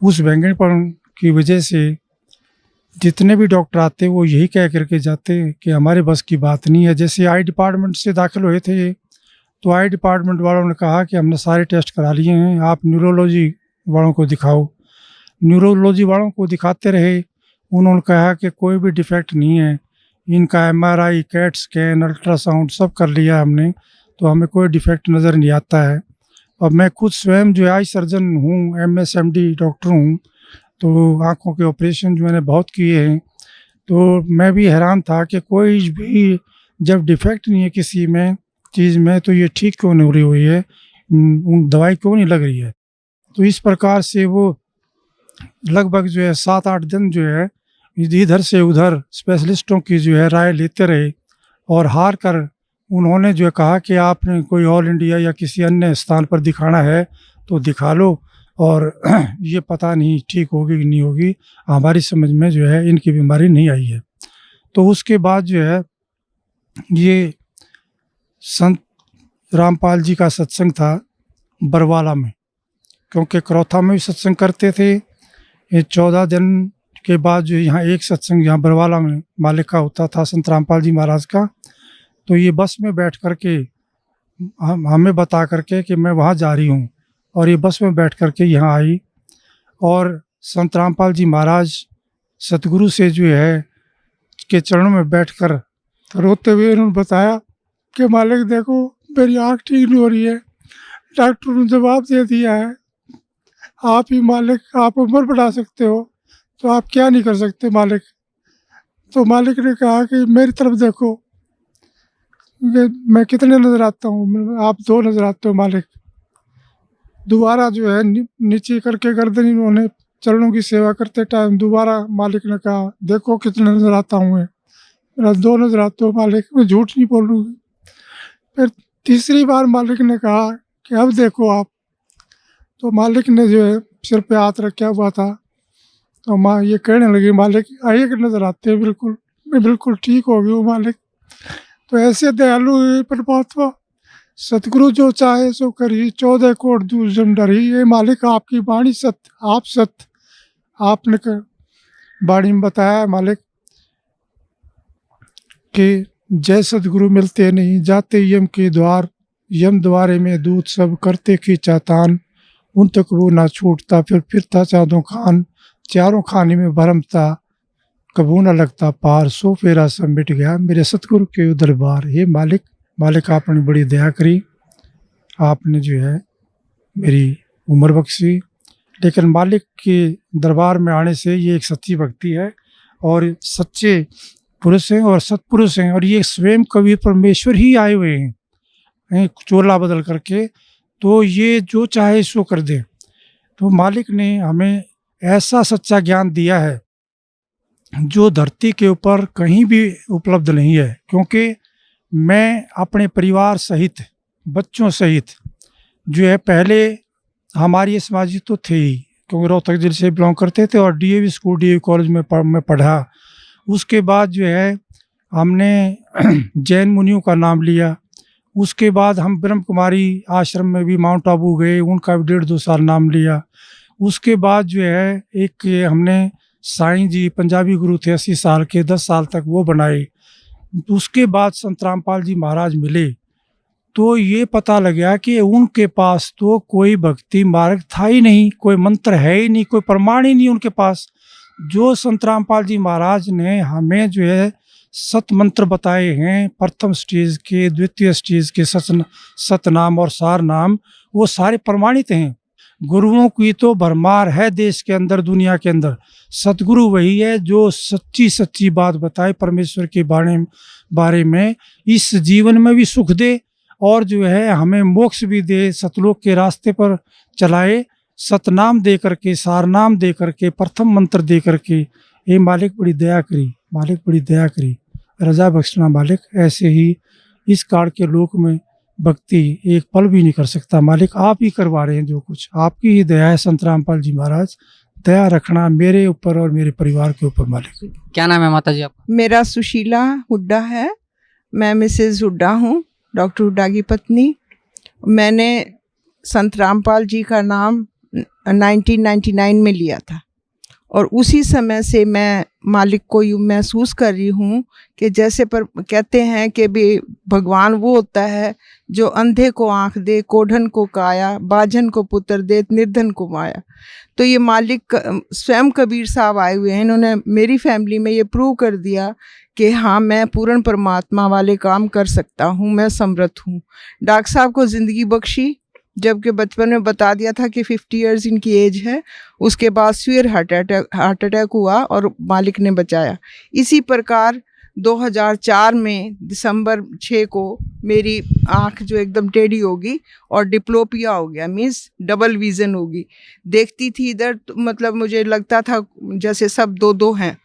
उस बैंगनपन की वजह से जितने भी डॉक्टर आते वो यही कह करके जाते कि हमारे बस की बात नहीं है। जैसे आई डिपार्टमेंट से दाखिल हुए थे तो आई डिपार्टमेंट वालों ने कहा कि हमने सारे टेस्ट करा लिए हैं, आप न्यूरोलॉजी वालों को दिखाओ। न्यूरोलॉजी वालों को दिखाते रहे, उन्होंने कहा कि कोई भी डिफेक्ट नहीं है, इनका MRI, कैट स्कैन, अल्ट्रासाउंड सब कर लिया हमने, तो हमें कोई डिफेक्ट नज़र नहीं आता है। और मैं खुद स्वयं जो आई सर्जन हूँ, MSMD डॉक्टर हूँ, तो आँखों के ऑपरेशन जो मैंने बहुत किए हैं। तो मैं भी हैरान था कि कोई भी जब डिफेक्ट नहीं है किसी में चीज़ में तो ये ठीक क्यों नहीं हो रही हुई है, दवाई क्यों नहीं लग रही है। तो इस प्रकार से वो लगभग जो है 7-8 दिन जो है इधर से उधर स्पेशलिस्टों की जो है राय लेते रहे और हार कर उन्होंने जो कहा कि आपने कोई ऑल इंडिया या किसी अन्य स्थान पर दिखाना है तो दिखा लो, और ये पता नहीं ठीक होगी कि नहीं होगी, हमारी समझ में जो है इनकी बीमारी नहीं आई है। तो उसके बाद जो है ये संत रामपाल जी का सत्संग था बरवाला में, क्योंकि करौथा में भी सत्संग करते थे। ये 14 दिन के बाद जो यहाँ एक सत्संग यहाँ बरवाला में मालिक का होता था, संत रामपाल जी महाराज का। तो ये बस में बैठ कर के हमें बता करके कि मैं वहाँ जा रही हूँ, और ये बस में बैठ करके यहाँ आई। और संत रामपाल जी महाराज सतगुरु से जो है के चरणों में बैठकर रोते हुए उन्होंने बताया कि मालिक देखो मेरी आँख ठीक नहीं हो रही है, डॉक्टर ने जवाब दे दिया है आप ही मालिक, आप उम्र बढ़ा सकते हो तो आप क्या नहीं कर सकते मालिक। तो मालिक ने कहा कि मेरी तरफ देखो, मैं कितने नज़र आता हूँ, आप 2 नज़र आते हो मालिक। दोबारा जो है नीचे करके गर्दन इन्होंने चरणों की सेवा करते टाइम दोबारा मालिक ने कहा देखो कितने नज़र आता हूँ मैं, मेरा 2 नज़र आते हो मालिक, मैं झूठ नहीं बोलूँगी। फिर तीसरी बार मालिक ने कहा कि अब देखो आप। तो मालिक ने जो है सिर पे हाथ रखा हुआ था, तो माँ ये कहने लगी मालिक एक नज़र आते हैं बिल्कुल, मैं बिल्कुल ठीक हो गई हूँ मालिक। तो ऐसे दयालु है परमात्मा, सतगुरु जो चाहे सो करी, 14 कोट दूर जम डरी। ये मालिक आपकी वाणी सत्य, आप सत्य। आपने वाणी में बताया मालिक कि जय सतगुरु मिलते नहीं, जाते यम के द्वार, यम द्वारे में दूत सब करते की चातान, उन तक वो ना छूटता फिरता चादों खान, चारों खाने में भरमता कबू न लगता पार, सो फेरा सब मिट गया मेरे सतगुरु के दरबार। हे मालिक, मालिक आपने बड़ी दया करी, आपने जो है मेरी उम्र बख्शी। लेकिन मालिक के दरबार में आने से ये एक सच्ची भक्ति है, और सच्चे पुरुष हैं और सत्पुरुष हैं, और ये स्वयं कबीर परमेश्वर ही आए हुए हैं चोला बदल करके, तो ये जो चाहे सो कर दे। तो मालिक ने हमें ऐसा सच्चा ज्ञान दिया है जो धरती के ऊपर कहीं भी उपलब्ध नहीं है। क्योंकि मैं अपने परिवार सहित, बच्चों सहित जो है, पहले हमारी समाजी तो थे ही, क्योंकि रोहतक जिले से बिलोंग करते थे, और डीएवी स्कूल डीएवी कॉलेज में पढ़ा। उसके बाद जो है हमने जैन मुनियों का नाम लिया। उसके बाद हम ब्रह्म कुमारी आश्रम में भी माउंट आबू गए, उनका भी 1.5-2 साल नाम लिया। उसके बाद जो है एक हमने साईं जी पंजाबी गुरु थे 80 साल के, 10 साल तक वो बनाए। उसके बाद संत रामपाल जी महाराज मिले, तो ये पता लगा कि उनके पास तो कोई भक्ति मार्ग था ही नहीं, कोई मंत्र है ही नहीं, कोई प्रमाण ही नहीं उनके पास। जो संत रामपाल जी महाराज ने हमें जो है सत मंत्र बताए हैं, प्रथम स्टेज के, द्वितीय स्टेज के सतनाम और सार नाम, वो सारे प्रमाणित हैं। गुरुओं की तो भरमार है देश के अंदर, दुनिया के अंदर। सतगुरु वही है जो सच्ची बात बताए परमेश्वर के बारे में, इस जीवन में भी सुख दे और जो है हमें मोक्ष भी दे, सतलोक के रास्ते पर चलाए। सतनाम दे करके, सारनाम दे करके, प्रथम मंत्र दे करके, ये मालिक बड़ी दया करी, मालिक बड़ी दया करी, रजा बख्शना मालिक। ऐसे ही इस काल के लोक में भक्ति एक पल भी नहीं कर सकता मालिक, आप ही करवा रहे हैं जो कुछ, आपकी ही दया है। संत रामपाल जी महाराज दया रखना मेरे ऊपर और मेरे परिवार के ऊपर मालिक। क्या नाम है माता जी आपका? मेरा सुशीला हुड्डा है, मैं मिसेज हुड्डा हूँ, डॉक्टर हुड्डा की पत्नी। मैंने संत रामपाल जी का नाम 1999 में लिया था, और उसी समय से मैं मालिक को यूँ महसूस कर रही हूँ कि जैसे पर कहते हैं कि भी भगवान वो होता है जो अंधे को आँख दे, कोढ़न को काया, बाझन को पुत्र दे, निर्धन को माया। तो ये मालिक स्वयं कबीर साहब आए हुए हैं, इन्होंने मेरी फैमिली में ये प्रूव कर दिया कि हाँ मैं पूर्ण परमात्मा वाले काम कर सकता हूँ, मैं समर्थ हूँ। डॉक्टर साहब को ज़िंदगी बख्शी, जबकि बचपन में बता दिया था कि 50 इयर्स इनकी एज है। उसके बाद फिर हार्ट अटैक हुआ और मालिक ने बचाया। इसी प्रकार 2004 में दिसंबर 6 को मेरी आँख जो एकदम टेढ़ी होगी और डिप्लोपिया हो गया, मीन्स डबल विज़न होगी। देखती थी इधर तो मतलब मुझे लगता था जैसे सब दो हैं।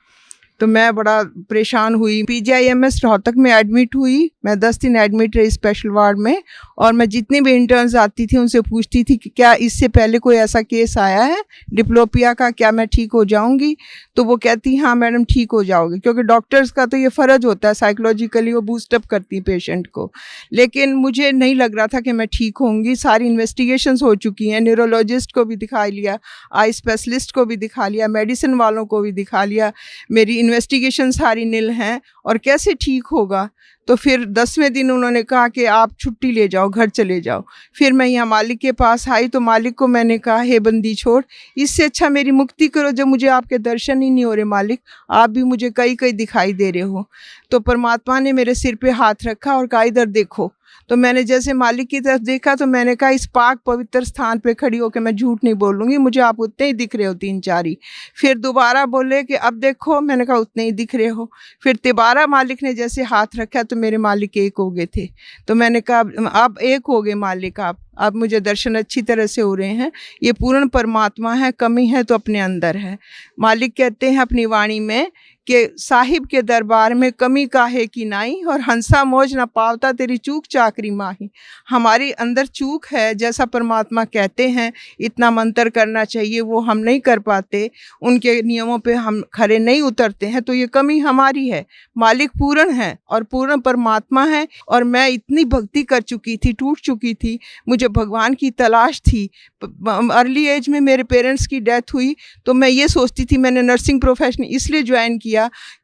तो मैं बड़ा परेशान हुई। PGIMS रोहतक में एडमिट हुई, मैं 10 दिन एडमिट रही स्पेशल वार्ड में, और मैं जितनी भी इंटर्न्स आती थी उनसे पूछती थी कि क्या इससे पहले कोई ऐसा केस आया है डिप्लोपिया का, क्या मैं ठीक हो जाऊंगी? तो वो कहती हाँ मैडम ठीक हो जाओगे, क्योंकि डॉक्टर्स का तो ये फ़र्ज होता है, साइकोलॉजिकली वो बूस्टअप करती पेशेंट को। लेकिन मुझे नहीं लग रहा था कि मैं ठीक होंगी। सारी इन्वेस्टिगेशंस हो चुकी हैं, न्यूरोलॉजिस्ट को भी दिखा लिया, आई स्पेशलिस्ट को भी दिखा लिया, मेडिसिन वालों को भी दिखा लिया, मेरी इन्वेस्टिगेशन सारी नील हैं और कैसे ठीक होगा। तो फिर 10वें दिन उन्होंने कहा कि आप छुट्टी ले जाओ, घर चले जाओ। फिर मैं यहाँ मालिक के पास आई तो मालिक को मैंने कहा, हे बंदी छोड़, इससे अच्छा मेरी मुक्ति करो जब मुझे आपके दर्शन ही नहीं हो रहे मालिक, आप भी मुझे कहीं कहीं दिखाई दे रहे हो। तो परमात्मा ने मेरे सिर पे हाथ रखा और कहा इधर देखो। तो मैंने जैसे मालिक की तरफ देखा तो मैंने कहा इस पाक पवित्र स्थान पे खड़ी होकर मैं झूठ नहीं बोलूँगी, मुझे आप उतने ही दिख रहे हो 3-4 ही। फिर दोबारा बोले कि अब देखो, मैंने कहा उतने ही दिख रहे हो। फिर तिबारा मालिक ने जैसे हाथ रखा तो मेरे मालिक एक हो गए थे। तो मैंने कहा अब एक हो गए मालिक आप, अब मुझे दर्शन अच्छी तरह से हो रहे हैं। ये पूर्ण परमात्मा है, कमी है तो अपने अंदर है। मालिक कहते हैं अपनी वाणी में कि साहिब के दरबार में कमी काहे की नाई, और हंसा मौज न पावता तेरी चूक चाकरी माही। हमारी अंदर चूक है, जैसा परमात्मा कहते हैं इतना मंत्र करना चाहिए वो हम नहीं कर पाते, उनके नियमों पे हम खरे नहीं उतरते हैं, तो ये कमी हमारी है। मालिक पूर्ण है और पूर्ण परमात्मा है। और मैं इतनी भक्ति कर चुकी थी, टूट चुकी थी, मुझे भगवान की तलाश थी। अर्ली एज में मेरे पेरेंट्स की डेथ हुई तो मैं ये सोचती थी, मैंने नर्सिंग प्रोफेशन इसलिए ज्वाइन किया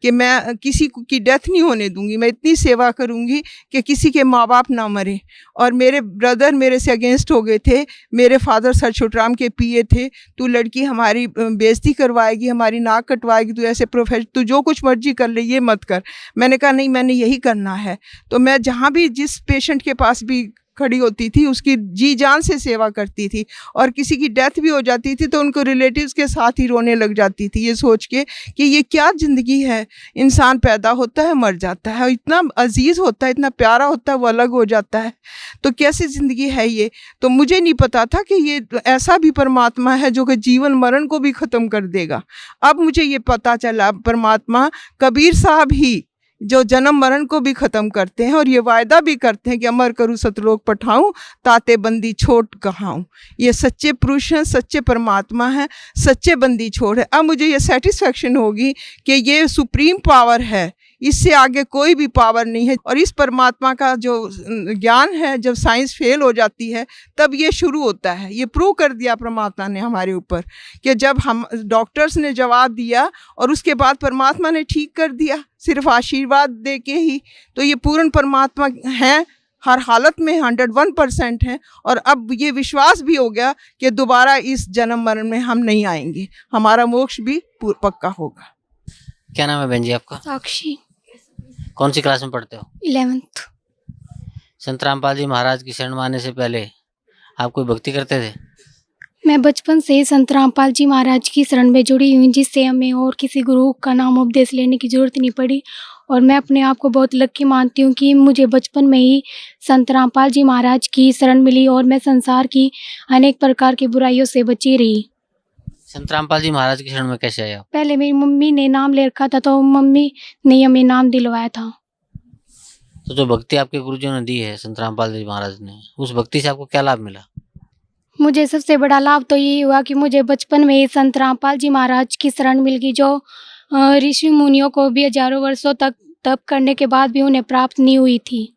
कि मैं किसी की डेथ नहीं होने दूंगी, मैं इतनी सेवा करूंगी कि किसी के माँ बाप ना मरे। और मेरे ब्रदर मेरे से अगेंस्ट हो गए थे। मेरे फादर सर छोटराम के पीए थे, तू लड़की हमारी बेइज्जती करवाएगी, हमारी नाक कटवाएगी, तू ऐसे प्रोफेशन, तू जो कुछ मर्जी कर ले, ये मत कर। मैंने कहा नहीं, मैंने यही करना है। तो मैं जहाँ भी जिस पेशेंट के पास भी खड़ी होती थी उसकी जी जान से सेवा करती थी। और किसी की डेथ भी हो जाती थी तो उनको रिलेटिव्स के साथ ही रोने लग जाती थी, ये सोच के कि ये क्या ज़िंदगी है, इंसान पैदा होता है मर जाता है, इतना अजीज़ होता है, इतना प्यारा होता है, वो अलग हो जाता है, तो कैसी ज़िंदगी है ये। तो मुझे नहीं पता था कि ये ऐसा भी परमात्मा है जो कि जीवन मरण को भी ख़त्म कर देगा। अब मुझे ये पता चला, परमात्मा कबीर साहब ही जो जन्म मरण को भी ख़त्म करते हैं और ये वायदा भी करते हैं कि अमर करूँ सतलोक पठाऊँ, ताते बंदी छोड़ कहाऊँ। ये सच्चे पुरुष हैं, सच्चे परमात्मा हैं, सच्चे बंदी छोड़ है। अब मुझे ये सेटिस्फेक्शन होगी कि ये सुप्रीम पावर है, इससे आगे कोई भी पावर नहीं है। और इस परमात्मा का जो ज्ञान है, जब साइंस फेल हो जाती है तब ये शुरू होता है। ये प्रूव कर दिया परमात्मा ने हमारे ऊपर कि जब हम डॉक्टर्स ने जवाब दिया और उसके बाद परमात्मा ने ठीक कर दिया, सिर्फ आशीर्वाद दे के ही। तो ये पूर्ण परमात्मा हैं, हर हालत में 101% हैं। और अब ये विश्वास भी हो गया कि दोबारा इस जन्म मरण में हम नहीं आएंगे, हमारा मोक्ष भी पक्का होगा। क्या नाम है बहन जी आपका? साक्षी, कौन सी क्लास में पढ़ते हो? 11th। संत रामपाल जी महाराज की शरण में आने से पहले आप कोई भक्ति करते थे? मैं बचपन से ही संत रामपाल जी महाराज की शरण में जुड़ी हुई, जिससे हमें और किसी गुरु का नाम उपदेश लेने की जरूरत नहीं पड़ी। और मैं अपने आप को बहुत लकी मानती हूँ कि मुझे बचपन में ही संत रामपाल जी महाराज की शरण मिली और मैं संसार की अनेक प्रकार की बुराइयों से बची रही। संत रामपाल जी महाराज की शरण में कैसे आए आप? पहले मेरी मम्मी ने नाम ले रखा था तो मम्मी ने हमें नाम दिलवाया था। तो जो भक्ति आपके गुरुजियों ने दी है संत रामपाल जी महाराज ने, उस भक्ति से आपको क्या लाभ मिला? मुझे सबसे बड़ा लाभ तो ये हुआ कि मुझे बचपन में ही संत रामपाल जी महाराज की शरण मिल गई, जो ऋषि मुनियों को भी हजारों वर्षों तक तप करने के बाद भी उन्हें प्राप्त नहीं हुई थी।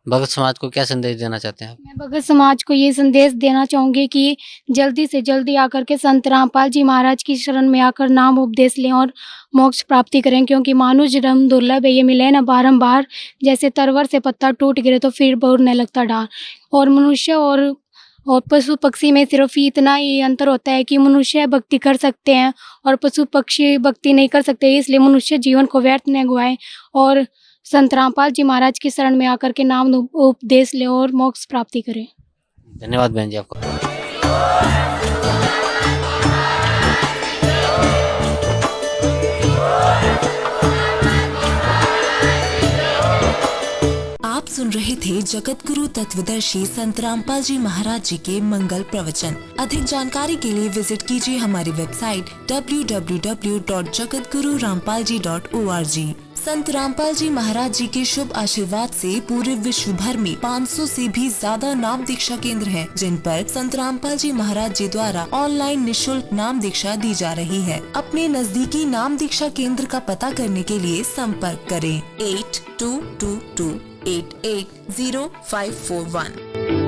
भगत समाज को क्या संदेश देना चाहते हैं आप? मैं भगत समाज को ये संदेश देना चाहूँगी कि जल्दी से जल्दी आकर के संत रामपाल जी महाराज की शरण में आकर नाम उपदेश लें और मोक्ष प्राप्ति करें, क्योंकि मानुष जन्म दुर्लभ है, ये मिले ना बारंबार। जैसे तरवर से पत्ता टूट गिरे तो फिर बढ़ने लगता डार। और मनुष्य और पशु पक्षी में सिर्फ इतना ही अंतर होता है कि मनुष्य भक्ति कर सकते हैं और पशु पक्षी भक्ति नहीं कर सकते, इसलिए मनुष्य जीवन को व्यर्थ न गवाएं और संत रामपाल जी महाराज की शरण में आकर के नाम उपदेश ले और मोक्ष प्राप्ति करें। धन्यवाद बहन जी आपको। आप सुन रहे थे जगत गुरु तत्वदर्शी संत रामपाल जी महाराज जी के मंगल प्रवचन। अधिक जानकारी के लिए विजिट कीजिए हमारी वेबसाइट www.jagatgururampalji.org। संत रामपाल जी महाराज जी के शुभ आशीर्वाद से पूरे विश्व भर में 500 से भी ज्यादा नाम दीक्षा केंद्र हैं, जिन पर संत रामपाल जी महाराज जी द्वारा ऑनलाइन निशुल्क नाम दीक्षा दी जा रही है। अपने नजदीकी नाम दीक्षा केंद्र का पता करने के लिए संपर्क करें 8222880541।